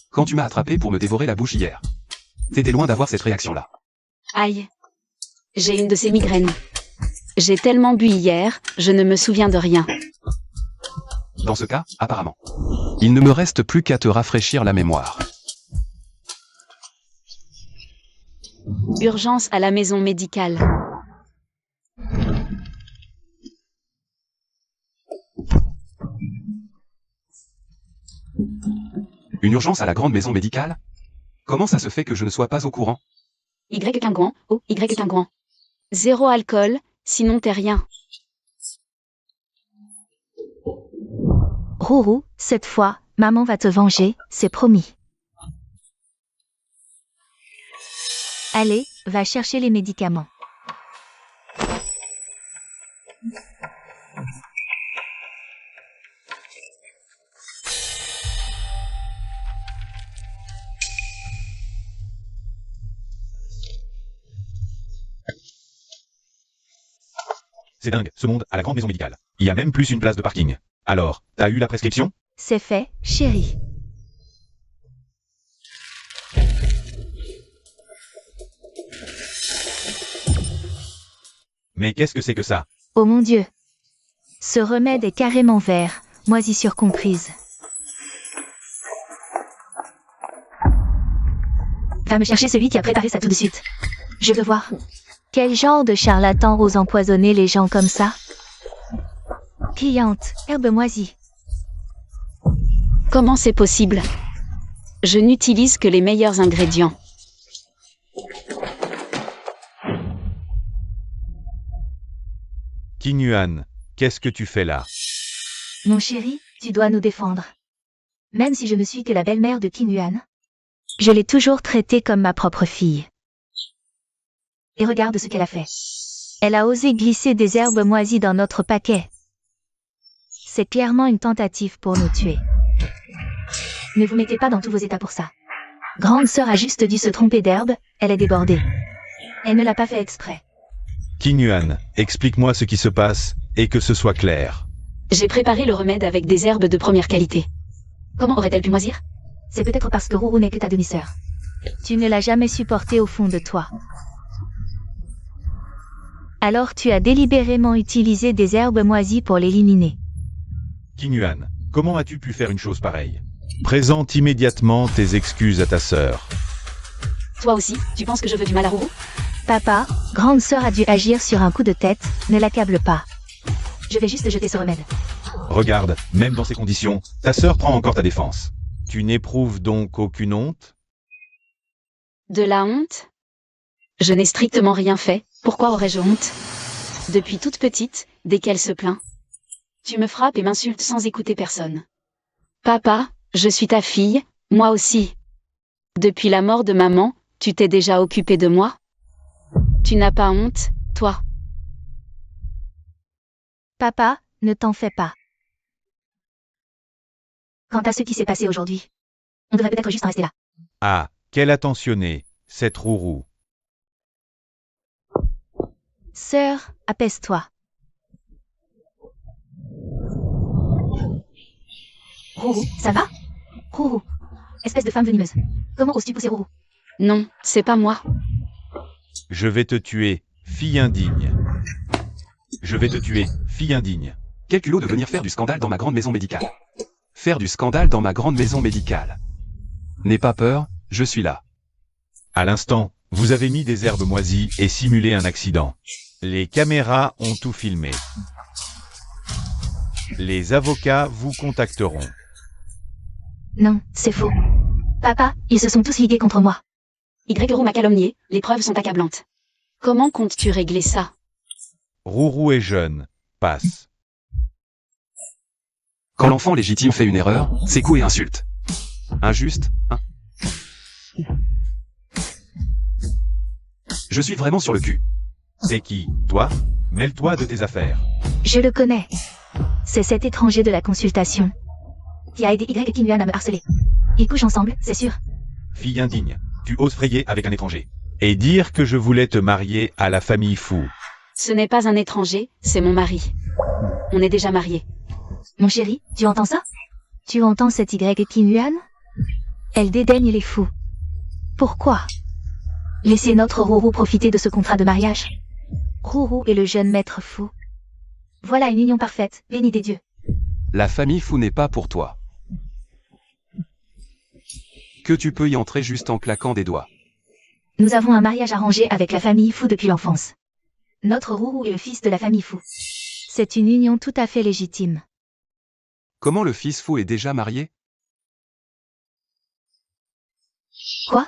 Quand tu m'as attrapé pour me dévorer la bouche hier. T'étais loin d'avoir cette réaction-là. Aïe. J'ai une de ces migraines. J'ai tellement bu hier, je ne me souviens de rien. Dans ce cas, apparemment. Il ne me reste plus qu'à te rafraîchir la mémoire. Urgence à la maison médicale. Une urgence à la grande maison médicale? Comment ça se fait que je ne sois pas au courant? Y Quingouan, oh, Y Quingouan. 0 alcool, sinon t'es rien. Rourou, cette fois, maman va te venger, c'est promis. Allez, va chercher les médicaments. C'est dingue, ce monde à la grande maison médicale. Il y a même plus une place de parking. Alors, t'as eu la prescription? C'est fait, chérie. Mais qu'est-ce que c'est que ça? Oh mon Dieu. Ce remède est carrément vert, moisissure comprise. Va me chercher celui qui a préparé ça tout de suite. Je veux voir. Quel genre de charlatan ose empoisonner les gens comme ça? Cliente, herbe moisie. Comment c'est possible? Je n'utilise que les meilleurs ingrédients. King Yuan, qu'est-ce que tu fais là? Mon chéri, tu dois nous défendre. Même si je ne suis que la belle-mère de King Yuan, je l'ai toujours traitée comme ma propre fille. Et regarde ce qu'elle a fait. Elle a osé glisser des herbes moisies dans notre paquet. C'est clairement une tentative pour nous tuer. Ne vous mettez pas dans tous vos états pour ça. Grande sœur a juste dû se tromper d'herbe, elle est débordée. Elle ne l'a pas fait exprès. King Yuan, explique-moi ce qui se passe, et que ce soit clair. J'ai préparé le remède avec des herbes de première qualité. Comment aurait-elle pu moisir? C'est peut-être parce que Ruru n'est que ta demi-sœur. Tu ne l'as jamais supporté au fond de toi. Alors tu as délibérément utilisé des herbes moisies pour l'éliminer. King Yuan, comment as-tu pu faire une chose pareille? Présente immédiatement tes excuses à ta sœur. Toi aussi, tu penses que je veux du mal à Ruru? Papa, grande sœur a dû agir sur un coup de tête, ne l'accable pas. Je vais juste jeter ce remède. Regarde, même dans ces conditions, ta sœur prend encore ta défense. Tu n'éprouves donc aucune honte? De la honte? Je n'ai strictement rien fait, pourquoi aurais-je honte? Depuis toute petite, dès qu'elle se plaint. Tu me frappes et m'insultes sans écouter personne. Papa, je suis ta fille, moi aussi. Depuis la mort de maman, tu t'es déjà occupé de moi? Tu n'as pas honte, toi? Papa, ne t'en fais pas. Quant à ce qui s'est passé aujourd'hui, on devrait peut-être juste en rester là. Ah, quelle attentionnée, cette Ruru. Sœur, apaise-toi. Ruru, ça va? Ruru, espèce de femme venimeuse. Comment oses-tu pousser Ruru? Non, c'est pas moi. Je vais te tuer, fille indigne. Je vais te tuer, fille indigne. Quel culot de venir faire du scandale dans ma grande maison médicale. Faire du scandale dans ma grande maison médicale. N'aie pas peur, je suis là. À l'instant, vous avez mis des herbes moisies et simulé un accident. Les caméras ont tout filmé. Les avocats vous contacteront. Non, c'est faux. Papa, ils se sont tous ligués contre moi. Ruru m'a calomnié, les preuves sont accablantes. Comment comptes-tu régler ça? Ruru est jeune. Passe. Quand l'enfant légitime fait une erreur, c'est coups et insultes. Injuste, hein? Je suis vraiment sur le cul. C'est qui, toi? Mêle-toi de tes affaires. Je le connais. C'est cet étranger de la consultation qui a aidé Y King Yuan à me harceler. Ils couchent ensemble, c'est sûr. Fille indigne, tu oses frayer avec un étranger. Et dire que je voulais te marier à la famille Fu. Ce n'est pas un étranger, c'est mon mari. On est déjà mariés. Mon chéri, tu entends ça? Tu entends cette Y King Yuan? Elle dédaigne les fous. Pourquoi? Laissez notre Ruru profiter de ce contrat de mariage. Ruru et le jeune maître fou. Voilà une union parfaite, bénie des dieux. La famille Fu n'est pas pour toi. Que tu peux y entrer juste en claquant des doigts. Nous avons un mariage arrangé avec la famille Fu depuis l'enfance. Notre Ruru est le fils de la famille Fu. C'est une union tout à fait légitime. Comment le fils Fu est déjà marié? Quoi?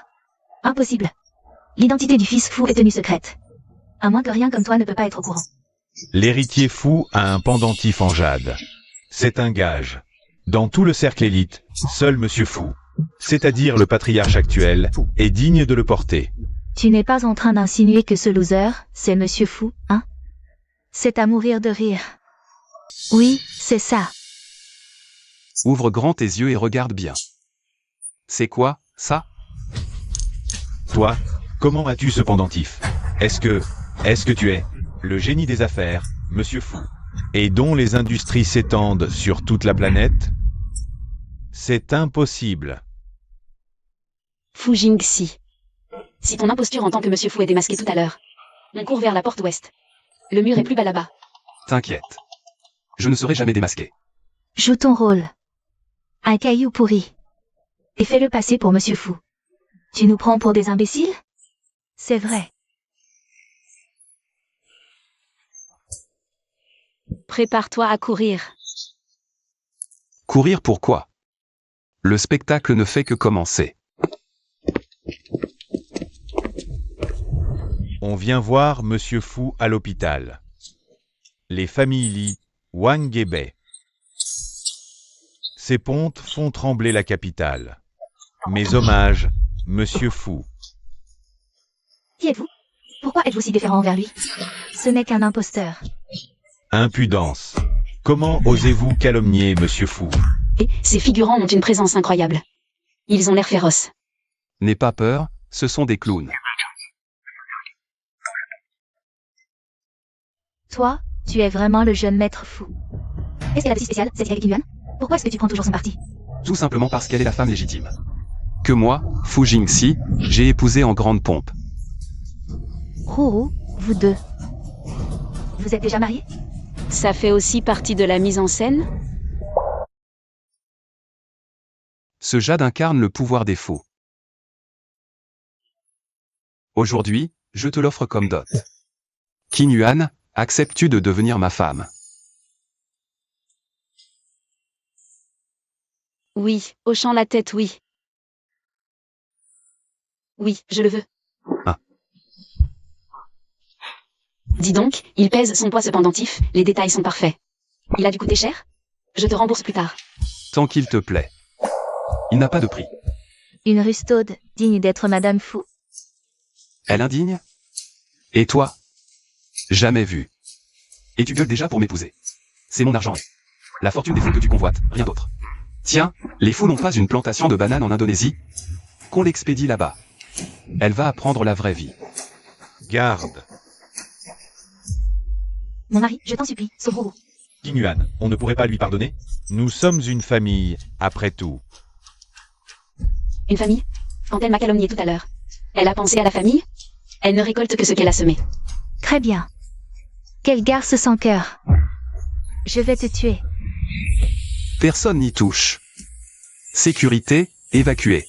Impossible. L'identité du fils Fu est tenue secrète. À moins que rien comme toi ne peut pas être au courant. L'héritier Fu a un pendentif en jade. C'est un gage. Dans tout le cercle élite, seul Monsieur Fu, c'est-à-dire le patriarche actuel, est digne de le porter. Tu n'es pas en train d'insinuer que ce loser, c'est Monsieur Fu, hein? C'est à mourir de rire. Oui, c'est ça. Ouvre grand tes yeux et regarde bien. C'est quoi, ça? Toi, comment as-tu ce pendentif? Est-ce que tu es le génie des affaires, Monsieur Fu, et dont les industries s'étendent sur toute la planète? C'est impossible. Fu Jingxi. Si ton imposture en tant que Monsieur Fu est démasquée tout à l'heure, on court vers la porte ouest. Le mur est plus bas là-bas. T'inquiète. Je ne serai jamais démasqué. Joue ton rôle. Un caillou pourri. Et fais-le passer pour Monsieur Fou. Tu nous prends pour des imbéciles? C'est vrai. Prépare-toi à courir. Courir pourquoi? Le spectacle ne fait que commencer. On vient voir Monsieur Fou à l'hôpital. Les familles Li, Wang et Bei. Ces pontes font trembler la capitale. Mes hommages, Monsieur Fou. Qui êtes-vous? Pourquoi êtes-vous si déférent envers lui? Ce n'est qu'un imposteur. Impudence. Comment osez-vous calomnier Monsieur Fou? Et ces figurants ont une présence incroyable. Ils ont l'air féroces. N'aie pas peur, ce sont des clowns. Toi, tu es vraiment le jeune maître fou. Qu'est-ce qu'elle a de si spécial, cette vieille Qin Yuan? Pourquoi est-ce que tu prends toujours son parti? Tout simplement parce qu'elle est la femme légitime. Que moi, Fu Jingxi, j'ai épousé en grande pompe. Rourou, vous deux. Vous êtes déjà mariés? Ça fait aussi partie de la mise en scène? Ce jade incarne le pouvoir des fous. Aujourd'hui, je te l'offre comme dot. Qin Yuan, acceptes-tu de devenir ma femme? Oui, hochant la tête, oui. Oui, je le veux. Ah. Dis donc, il pèse son poids ce pendentif, les détails sont parfaits. Il a dû coûter cher? Je te rembourse plus tard. Tant qu'il te plaît. Il n'a pas de prix. Une rustaude, digne d'être Madame Fou. Elle indigne? Et toi? Jamais vu. Et tu gueules déjà pour m'épouser. C'est mon argent. La fortune des fous que tu convoites, rien d'autre. Tiens, les fous n'ont pas une plantation de bananes en Indonésie? Qu'on l'expédie là-bas. Elle va apprendre la vraie vie. Garde. Mon mari, je t'en supplie, sauve Rourou. Qin Yuan, on ne pourrait pas lui pardonner? Nous sommes une famille, après tout. Une famille? Quand elle m'a calomnié tout à l'heure. Elle a pensé à la famille? Elle ne récolte que ce qu'elle a semé. Très bien. Quelle garce sans cœur. Je vais te tuer. Personne n'y touche. Sécurité, évacuée.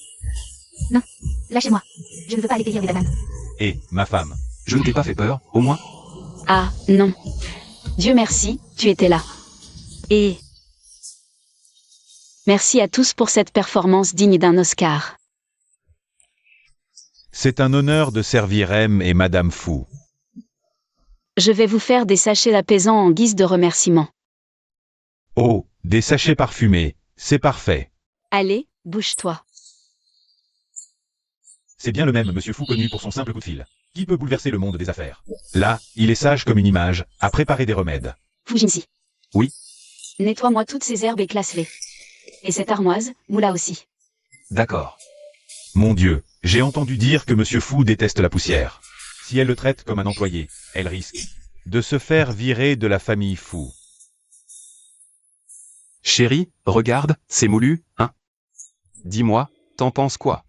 Lâchez-moi. Je ne veux pas aller cueillir des bananes. Et, ma femme. Je ne t'ai pas fait peur, au moins? Ah, non. Dieu merci, tu étais là. Et... merci à tous pour cette performance digne d'un Oscar. C'est un honneur de servir M et Madame Fou. Je vais vous faire des sachets apaisants en guise de remerciement. Oh, des sachets parfumés, c'est parfait. Allez, bouge-toi. C'est bien le même Monsieur Fou connu pour son simple coup de fil. Qui peut bouleverser le monde des affaires? Là, il est sage comme une image, à préparer des remèdes. Fujinsi. Oui. Nettoie-moi toutes ces herbes et classe-les. Et cette armoise, moula aussi. D'accord. Mon Dieu, j'ai entendu dire que Monsieur Fou déteste la poussière. Si elle le traite comme un employé, elle risque de se faire virer de la famille Fou. Chérie, regarde, c'est moulu, hein? Dis-moi, t'en penses quoi?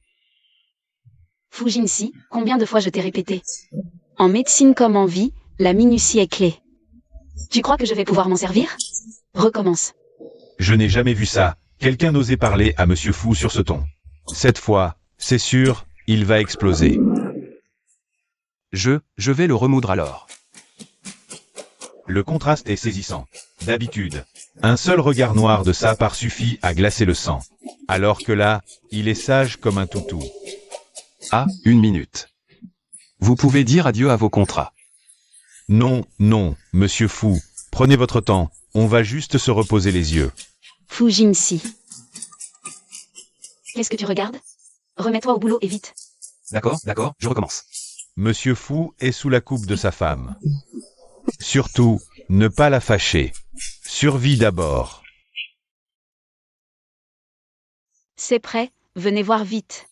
Fujinsi, combien de fois je t'ai répété? En médecine comme en vie, la minutie est clé. Tu crois que je vais pouvoir m'en servir? Recommence. Je n'ai jamais vu ça. Quelqu'un n'osait parler à Monsieur Fou sur ce ton. Cette fois, c'est sûr, il va exploser. Je vais le remoudre alors. Le contraste est saisissant. D'habitude, un seul regard noir de sa part suffit à glacer le sang. Alors que là, il est sage comme un toutou. Ah, une minute. Vous pouvez dire adieu à vos contrats. Non, non, Monsieur Fou, prenez votre temps, on va juste se reposer les yeux. Fujinsi. Qu'est-ce que tu regardes? Remets-toi au boulot et vite. D'accord, je recommence. Monsieur Fou est sous la coupe de sa femme. Surtout, ne pas la fâcher. Survie d'abord. C'est prêt, venez voir vite.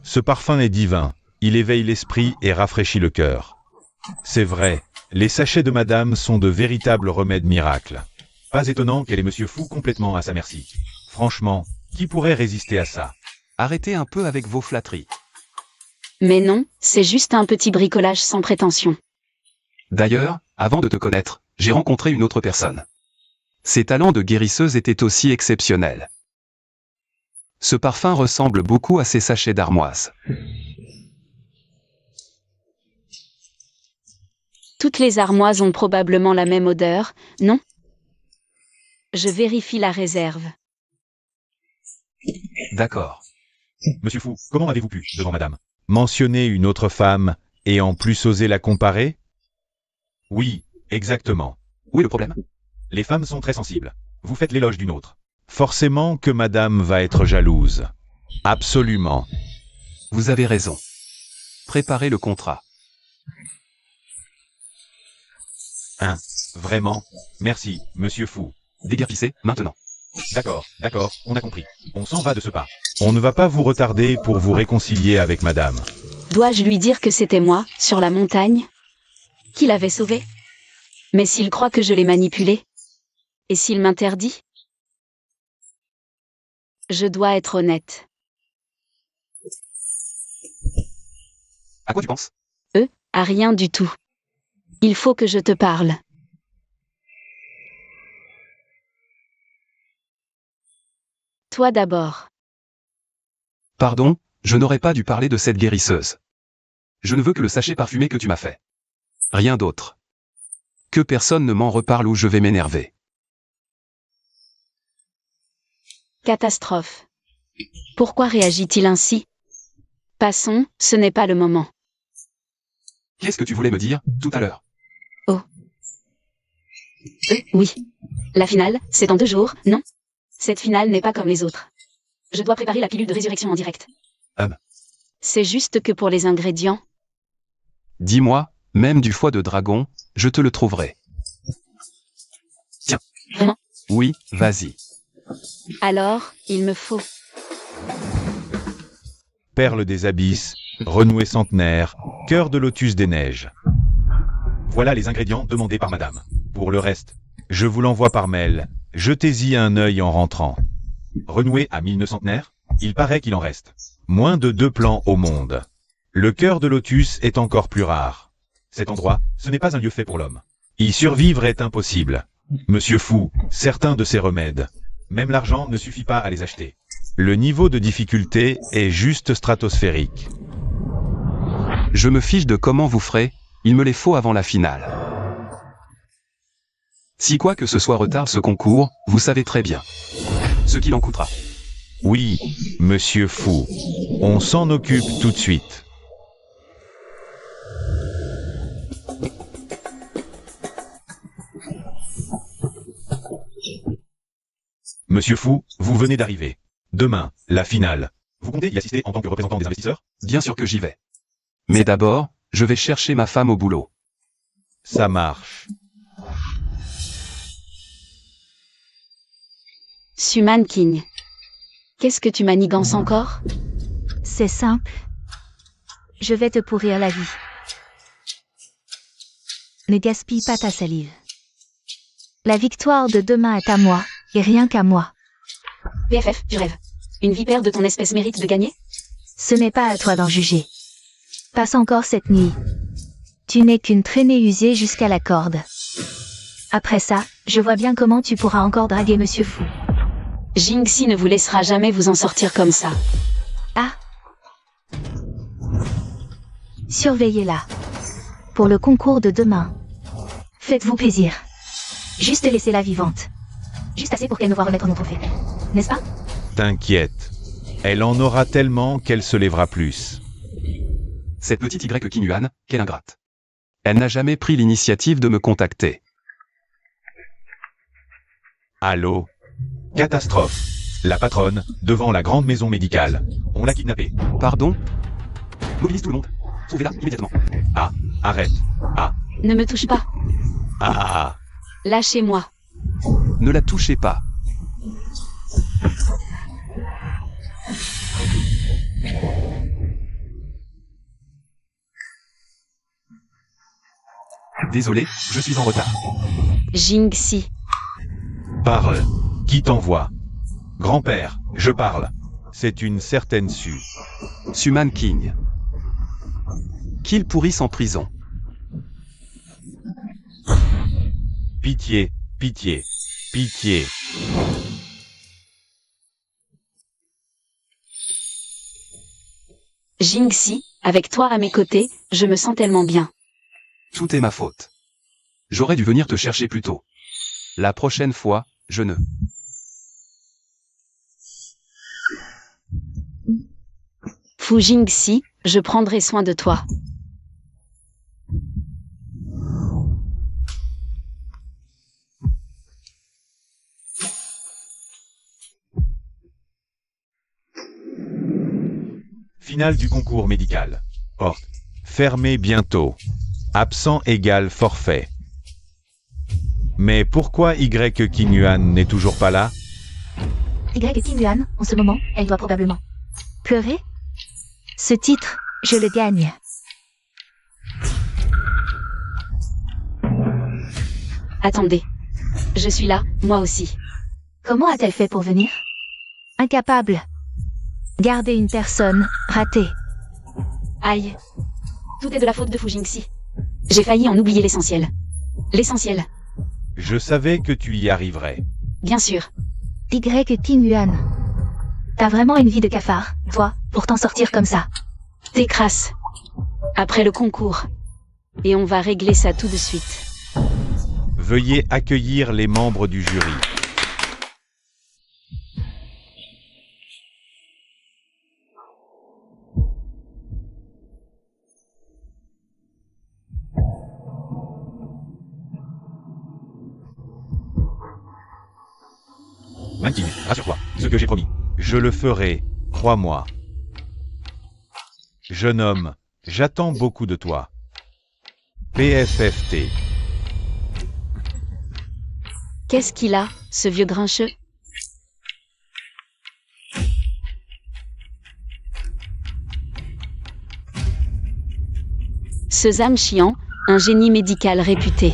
Ce parfum est divin, il éveille l'esprit et rafraîchit le cœur. C'est vrai, les sachets de madame sont de véritables remèdes miracles. Pas étonnant qu'elle ait Monsieur Fou complètement à sa merci. Franchement, qui pourrait résister à ça? Arrêtez un peu avec vos flatteries. Mais non, c'est juste un petit bricolage sans prétention. D'ailleurs, avant de te connaître, j'ai rencontré une autre personne. Ses talents de guérisseuse étaient aussi exceptionnels. Ce parfum ressemble beaucoup à ces sachets d'armoise. Toutes les armoises ont probablement la même odeur, non? Je vérifie la réserve. D'accord. Monsieur Fou, comment avez-vous pu, devant madame, mentionner une autre femme et en plus oser la comparer? Oui, exactement. Où est le problème? Les femmes sont très sensibles. Vous faites l'éloge d'une autre. Forcément que madame va être jalouse. Absolument. Vous avez raison. Préparez le contrat. Hein, vraiment? Merci, monsieur Fou. Déguerpissez, maintenant. D'accord, on a compris. On s'en va de ce pas. On ne va pas vous retarder pour vous réconcilier avec madame. Dois-je lui dire que c'était moi, sur la montagne, qui l'avait sauvé? Mais s'il croit que je l'ai manipulé? Et s'il m'interdit? Je dois être honnête. À quoi tu penses? À rien du tout. Il faut que je te parle. Toi d'abord. Pardon, je n'aurais pas dû parler de cette guérisseuse. Je ne veux que le sachet parfumé que tu m'as fait. Rien d'autre. Que personne ne m'en reparle ou je vais m'énerver. Catastrophe. Pourquoi réagit-il ainsi? Passons, ce n'est pas le moment. Qu'est-ce que tu voulais me dire, tout à l'heure? Oui. La finale, c'est dans 2 jours, non? Cette finale n'est pas comme les autres. Je dois préparer la pilule de résurrection en direct. C'est juste que pour les ingrédients, Dis-moi, même du foie de dragon, je te le trouverai. Tiens. Vraiment? Oui, vas-y. alors, il me faut. Perle des abysses, renouée centenaire, cœur de lotus des neiges. Voilà les ingrédients demandés par madame. Pour le reste, je vous l'envoie par mail. Jetez-y un œil en rentrant. Renoué à 1000 centenaires, il paraît qu'il en reste moins de 2 plants au monde. Le cœur de lotus est encore plus rare. Cet endroit, ce n'est pas un lieu fait pour l'homme. Y survivre est impossible. Monsieur Fou, certains de ces remèdes, même l'argent ne suffit pas à les acheter. Le niveau de difficulté est juste stratosphérique. Je me fiche de comment vous ferez, il me les faut avant la finale. Si quoi que ce soit retarde ce concours, vous savez très bien ce qu'il en coûtera. Oui, monsieur Fou, on s'en occupe tout de suite. Monsieur Fou, vous venez d'arriver. Demain, la finale. Vous comptez y assister en tant que représentant des investisseurs? Bien sûr que j'y vais. Mais d'abord, je vais chercher ma femme au boulot. Ça marche. Suman King. Qu'est-ce que tu manigances encore? C'est simple. Je vais te pourrir la vie. Ne gaspille pas ta salive. La victoire de demain est à moi, et rien qu'à moi. PFF, tu rêves. Une vipère de ton espèce mérite de gagner? Ce n'est pas à toi d'en juger. Passe encore cette nuit. Tu n'es qu'une traînée usée jusqu'à la corde. Après ça, je vois bien comment tu pourras encore draguer Monsieur Fou. Jinxie ne vous laissera jamais vous en sortir comme ça. Ah. Surveillez-la. Pour le concours de demain. Faites-vous plaisir. Juste laissez-la vivante. Juste assez pour qu'elle nous voie remettre nos trophées. N'est-ce pas? T'inquiète. Elle en aura tellement qu'elle se lèvera plus. Cette petite Y Kinuan, quelle ingrate. Elle n'a jamais pris l'initiative de me contacter. Allô? Catastrophe. La patronne, devant la grande maison médicale. On l'a kidnappée. Pardon? Mobilise tout le monde. Trouvez-la immédiatement. Ah, arrête. Ah, Ne me touche pas. ah. Lâchez-moi. Ne la touchez pas. Désolé, je suis en retard. Jinxie. Parle. Qui t'envoie? Grand-père, je parle. C'est une certaine Su. Suman King. Qu'ils pourrissent en prison. Pitié, pitié, pitié. Jingxi, avec toi à mes côtés, je me sens tellement bien. Tout est ma faute. J'aurais dû venir te chercher plus tôt. La prochaine fois, je ne. Fu Jingxi, je prendrai soin de toi. Finale du concours médical. Porte. Fermée bientôt. Absent égale forfait. Mais pourquoi Y King Yuan n'est toujours pas là? Y King Yuan, en ce moment, elle doit probablement pleurer. Ce titre, je le gagne. Attendez. Je suis là, moi aussi. Comment a-t-elle fait pour venir? Incapable. Garder une personne, ratée. Aïe. Tout est de la faute de Fu Jingxi. J'ai failli en oublier l'essentiel. L'essentiel. Je savais que tu y arriverais. Bien sûr. Y King Yuan. T'as vraiment une vie de cafard, toi, pour t'en sortir comme ça. T'es crasse. Après le concours. Et on va régler ça tout de suite. Veuillez accueillir les membres du jury. Manking, rassure-toi, ce que j'ai promis. Je le ferai, crois-moi. Jeune homme, j'attends beaucoup de toi. PFFT. Qu'est-ce qu'il a, ce vieux grincheux? Ce Zhang Xian, un génie médical réputé.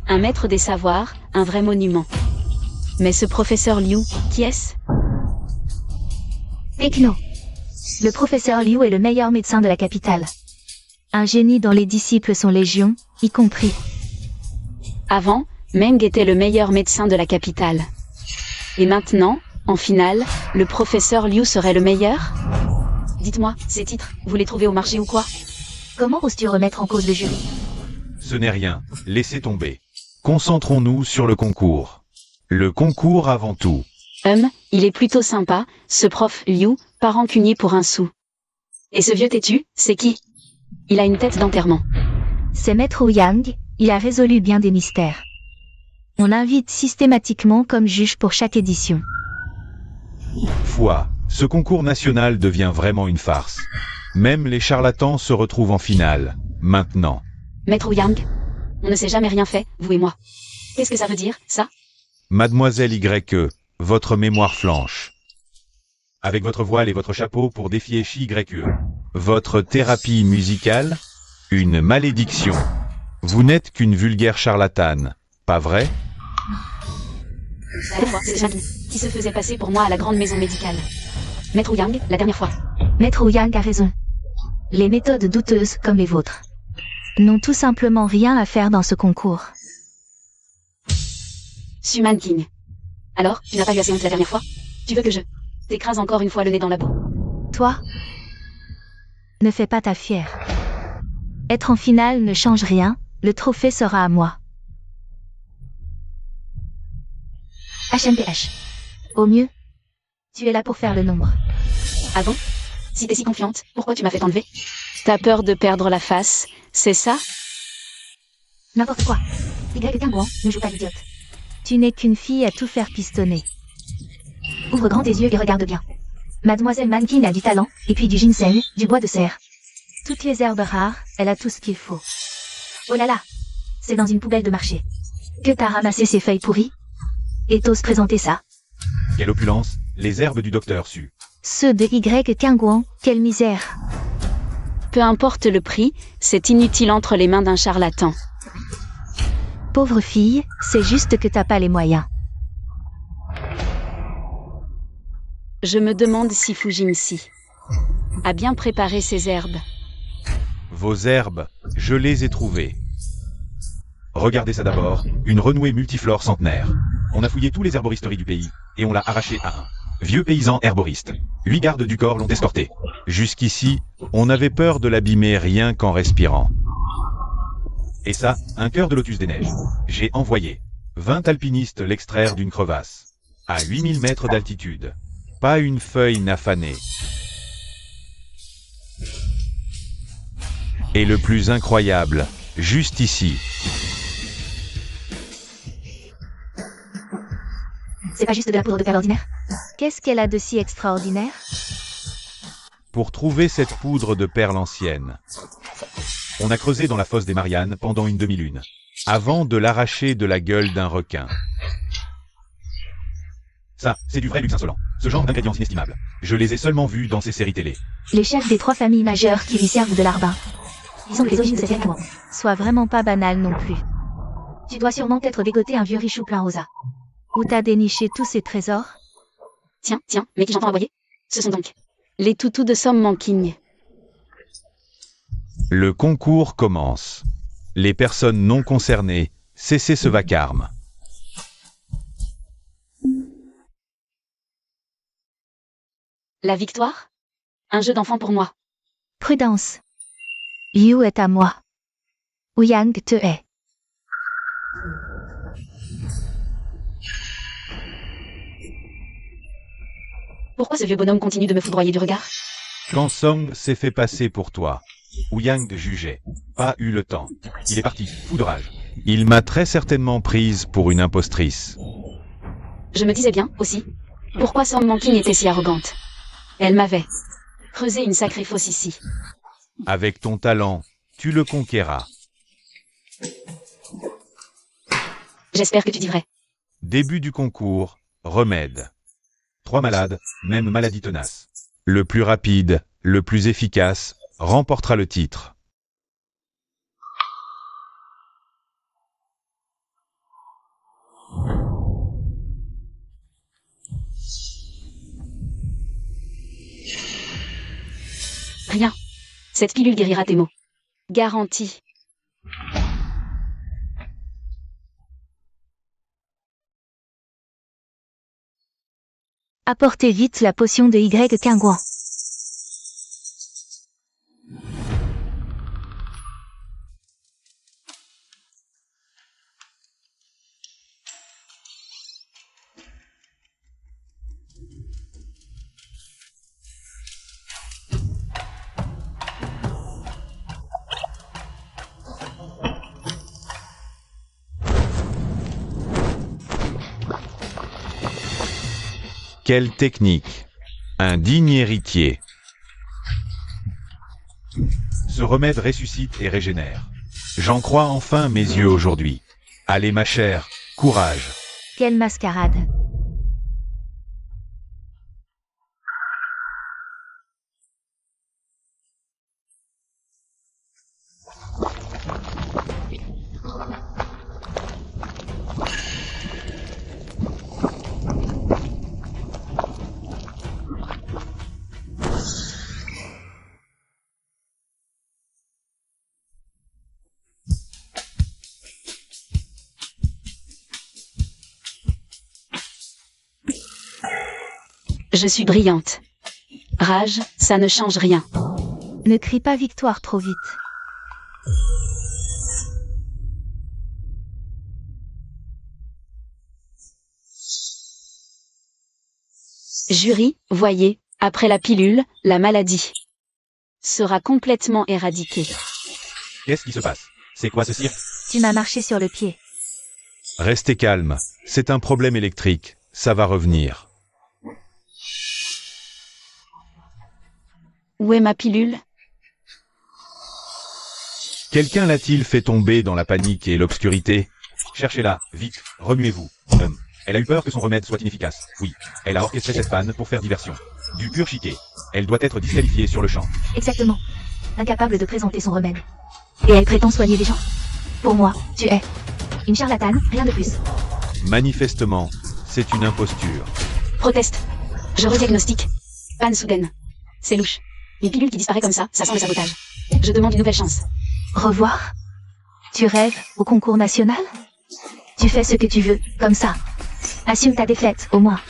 Un maître des savoirs, un vrai monument. Mais ce professeur Liu, qui est-ce? Techno. Le professeur Liu est le meilleur médecin de la capitale. Un génie dont les disciples sont légion, y compris. Avant, Meng était le meilleur médecin de la capitale. Et maintenant, en finale, le professeur Liu serait le meilleur? Dites-moi, ces titres, vous les trouvez au marché ou quoi? Comment oses-tu remettre en cause le jury? Ce n'est rien, laissez tomber. Concentrons-nous sur le concours. Le concours avant tout. Il est plutôt sympa, ce prof Liu, pas rancunier pour un sou. Et ce vieux têtu, c'est qui? Il a une tête d'enterrement. C'est Maître Yang, il a résolu bien des mystères. On l'invite systématiquement comme juge pour chaque édition. Foi, ce concours national devient vraiment une farce. Même les charlatans se retrouvent en finale, maintenant. Maître Yang, on ne s'est jamais rien fait, vous et moi. Qu'est-ce que ça veut dire, ça? Mademoiselle YE, votre mémoire flanche. Avec votre voile et votre chapeau pour défier YE. Votre thérapie musicale? Une malédiction. Vous n'êtes qu'une vulgaire charlatane, pas vrai? La dernière fois, c'est Jackie qui se faisait passer pour moi à la grande maison médicale. Maître Yang, la dernière fois. Maître Yang a raison. Les méthodes douteuses comme les vôtres n'ont tout simplement rien à faire dans ce concours. Suman King. Alors, tu n'as pas eu assez honte la dernière fois? Tu veux que je t'écrase encore une fois le nez dans la boue? Toi, ne fais pas ta fière. Être en finale ne change rien, le trophée sera à moi. HMPH. Au mieux, tu es là pour faire le nombre. Ah bon? Si t'es si confiante, pourquoi tu m'as fait enlever? T'as peur de perdre la face, c'est ça? N'importe quoi. Y King ne joue pas l'idiote. Tu n'es qu'une fille à tout faire pistonner. Ouvre grand tes yeux et regarde bien. Mademoiselle Mankin a du talent, et puis du ginseng, du bois de serre. Toutes les herbes rares, elle a tout ce qu'il faut. Oh là là, c'est dans une poubelle de marché. Que t'as ramassé ces feuilles pourries? Et t'oses présenter ça? Quelle opulence, les herbes du docteur Su. Ceux de Y King, quelle misère. Peu importe le prix, c'est inutile entre les mains d'un charlatan. Pauvre fille, c'est juste que t'as pas les moyens. Je me demande si Fu Jingxi a bien préparé ses herbes. Vos herbes, je les ai trouvées. Regardez ça d'abord, une renouée multiflore centenaire. On a fouillé tous les herboristeries du pays, et on l'a arrachée à un vieux paysan herboriste. 8 gardes du corps l'ont escorté. Jusqu'ici, on avait peur de l'abîmer rien qu'en respirant. Et ça, un cœur de lotus des neiges. J'ai envoyé 20 alpinistes l'extraire d'une crevasse. À 8000 mètres d'altitude. Pas une feuille n'a fané. Et le plus incroyable, juste ici. C'est pas juste de la poudre de perle ordinaire? Qu'est-ce qu'elle a de si extraordinaire? Pour trouver cette poudre de perle ancienne, on a creusé dans la fosse des Mariannes pendant une demi-lune, avant de l'arracher de la gueule d'un requin. Ça, c'est du vrai luxe insolent. Ce genre d'ingrédients inestimables. Je les ai seulement vus dans ces séries télé. Les chefs des 3 familles majeures qui lui servent de larbin. Disons que les origines de cette aliment soient vraiment pas banales non plus. Tu dois sûrement être dégoté un vieux richou plein rosa. Où t'as déniché tous ces trésors? Tiens, mais qui j'entends aboyer? Ce sont donc les toutous de Somme Manking. Le concours commence. Les personnes non concernées, cessez ce vacarme. La victoire? Un jeu d'enfant pour moi. Prudence. Yu est à moi. Ouyang te hait. Pourquoi ce vieux bonhomme continue de me foudroyer du regard? Quand Song s'est fait passer pour toi, Ouyang jugeait. Pas eu le temps. Il est parti, fou de rage. Il m'a très certainement prise pour une impostrice. Je me disais bien, aussi, pourquoi Somme Manking était si arrogante. Elle m'avait creusé une sacrée fosse ici. Avec ton talent, tu le conquéras. J'espère que tu dis vrai. Début du concours, remède. 3 malades, même maladie tenace. Le plus rapide, le plus efficace, remportera le titre. Rien. Cette pilule guérira tes maux. Garantie. Apportez vite la potion de Y Quingouan. Quelle technique! Un digne héritier. Ce remède ressuscite et régénère. J'en crois enfin mes yeux aujourd'hui. Allez ma chère, courage. Quelle mascarade. Je suis brillante. Rage, ça ne change rien. Ne crie pas victoire trop vite. Jury, voyez, après la pilule, la maladie sera complètement éradiquée. Qu'est-ce qui se passe? C'est quoi ce cirque? Tu m'as marché sur le pied. Restez calme. C'est un problème électrique. Ça va revenir. Où est ma pilule? Quelqu'un l'a-t-il fait tomber dans la panique et l'obscurité? Cherchez-la, vite, remuez-vous. Elle a eu peur que son remède soit inefficace. Oui, elle a orchestré cette panne pour faire diversion. Du pur chiquet. Elle doit être disqualifiée sur le champ. Exactement. Incapable de présenter son remède. Et elle prétend soigner les gens. Pour moi, tu es une charlatane, rien de plus. Manifestement, c'est une imposture. Proteste. Je rediagnostique. Panne soudaine. C'est louche. Une pilule qui disparaît comme ça sent le sabotage. Je demande une nouvelle chance. Revoir? Tu rêves au concours national? Tu fais ce que tu veux, comme ça. Assume ta défaite, au moins.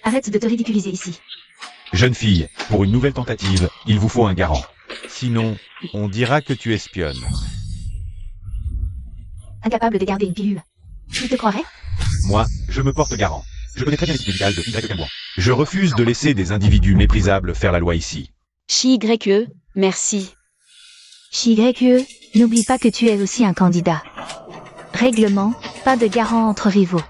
Arrête de te ridiculiser ici. Jeune fille, pour une nouvelle tentative, il vous faut un garant. Sinon, on dira que tu espionnes. Incapable de garder une pilule. Tu te croirais? Moi, je me porte garant. Je connais très bien l'équipe médicale de Y Quingouan. Je refuse de laisser des individus méprisables faire la loi ici. Chi-Y-E, merci. Shigekue, n'oublie pas que tu es aussi un candidat. Règlement, pas de garant entre rivaux.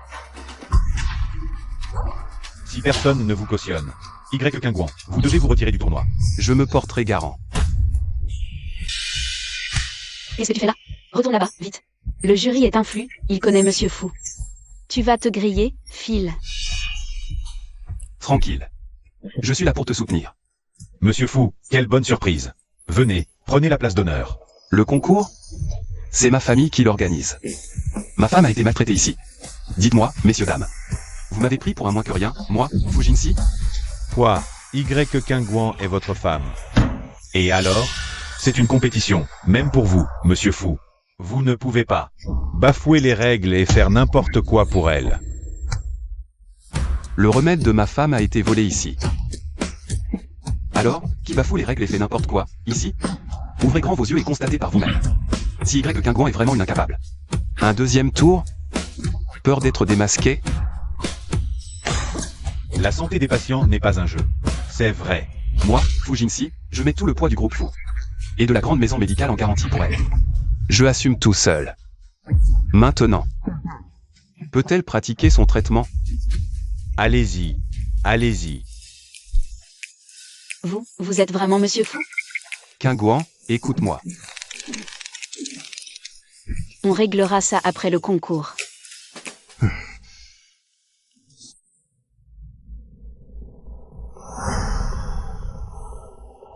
Si personne ne vous cautionne, Y Quingouan, vous devez vous retirer du tournoi. Je me porterai garant. Qu'est-ce que tu fais là? Retourne là-bas, vite. Le jury est influx, il connaît Monsieur Fou. Tu vas te griller, Phil. Tranquille. Je suis là pour te soutenir. Monsieur Fou, quelle bonne surprise. Venez, prenez la place d'honneur. Le concours? C'est ma famille qui l'organise. Ma femme a été maltraitée ici. Dites-moi, messieurs dames. Vous m'avez pris pour un moins que rien, moi, Fujinsi? Quoi? Y Quingouan est votre femme. Et alors? C'est une compétition, même pour vous, Monsieur Fou. Vous ne pouvez pas bafouer les règles et faire n'importe quoi pour elle. Le remède de ma femme a été volé ici. Alors, qui bafoue les règles et fait n'importe quoi, ici? Ouvrez grand vos yeux et constatez par vous-même. Si Y Quingouan est vraiment une incapable. Un deuxième tour? Peur d'être démasqué? La santé des patients n'est pas un jeu. C'est vrai. Moi, Fujinsi, je mets tout le poids du groupe Fou. Et de la grande maison médicale en garantie pour elle. Je assume tout seul. Maintenant. Peut-elle pratiquer son traitement? Allez-y, allez-y. Vous êtes vraiment Monsieur Fou? Quingouan, écoute-moi. On réglera ça après le concours.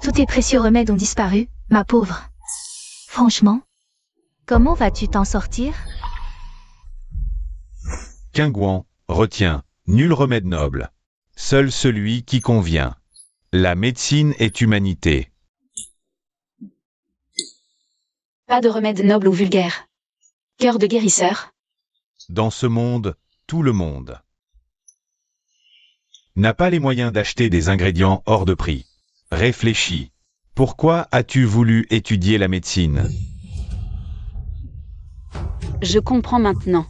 Tous tes précieux remèdes ont disparu, ma pauvre. Franchement, comment vas-tu t'en sortir? Quingouan, retiens, nul remède noble. Seul celui qui convient. La médecine est humanité. Pas de remède noble ou vulgaire. Cœur de guérisseur. Dans ce monde, tout le monde n'a pas les moyens d'acheter des ingrédients hors de prix. Réfléchis. Pourquoi as-tu voulu étudier la médecine? Je comprends maintenant.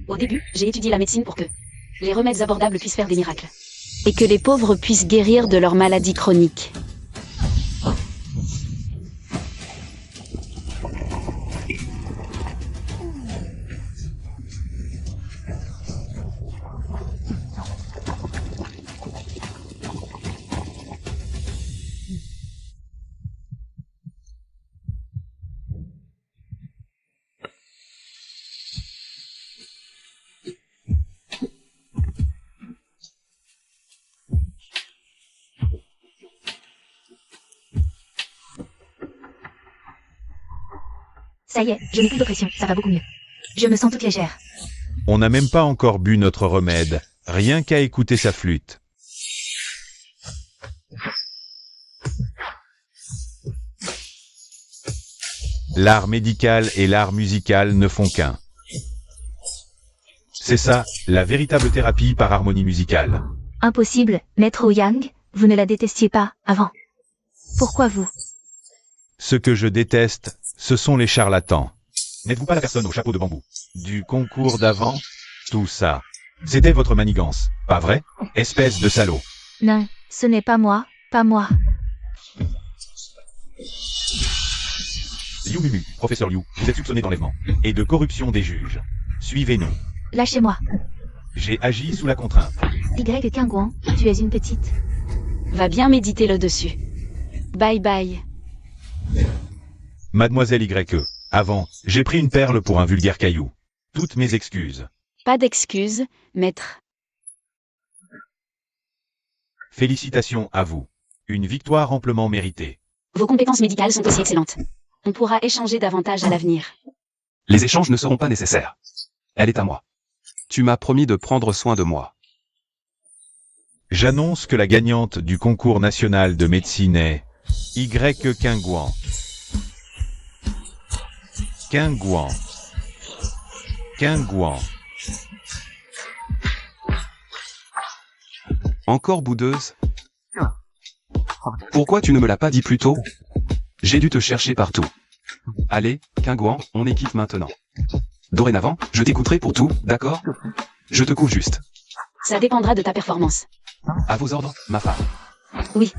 Au début, j'ai étudié la médecine pour que les remèdes abordables puissent faire des miracles. Et que les pauvres puissent guérir de leurs maladies chroniques. Ça y est, je n'ai plus de pression, ça va beaucoup mieux. Je me sens toute légère. On n'a même pas encore bu notre remède, rien qu'à écouter sa flûte. L'art médical et l'art musical ne font qu'un. C'est ça, la véritable thérapie par harmonie musicale. Impossible, Maître Ouyang, vous ne la détestiez pas, avant. Pourquoi vous? Ce que je déteste, ce sont les charlatans. N'êtes-vous pas la personne au chapeau de bambou du concours d'avant? Tout ça. C'était votre manigance, pas vrai? Espèce de salaud. Non, ce n'est pas moi, pas moi. Liu Mumu, professeur Liu, vous êtes soupçonné d'enlèvement et de corruption des juges. Suivez-nous. Lâchez-moi. J'ai agi sous la contrainte. Y Quingouan, tu es une petite. Va bien méditer le dessus. Bye bye. Mademoiselle YE, avant, j'ai pris une perle pour un vulgaire caillou. Toutes mes excuses. Pas d'excuses, maître. Félicitations à vous. Une victoire amplement méritée. Vos compétences médicales sont aussi excellentes. On pourra échanger davantage à l'avenir. Les échanges ne seront pas nécessaires. Elle est à moi. Tu m'as promis de prendre soin de moi. J'annonce que la gagnante du concours national de médecine est Y. Quingouan. Quingouan. Quingouan. Encore boudeuse? Pourquoi tu ne me l'as pas dit plus tôt? J'ai dû te chercher partout. Allez, Quingouan, on est quitte maintenant. Dorénavant, je t'écouterai pour tout, d'accord? Je te coupe juste. Ça dépendra de ta performance. À vos ordres, ma femme. Oui.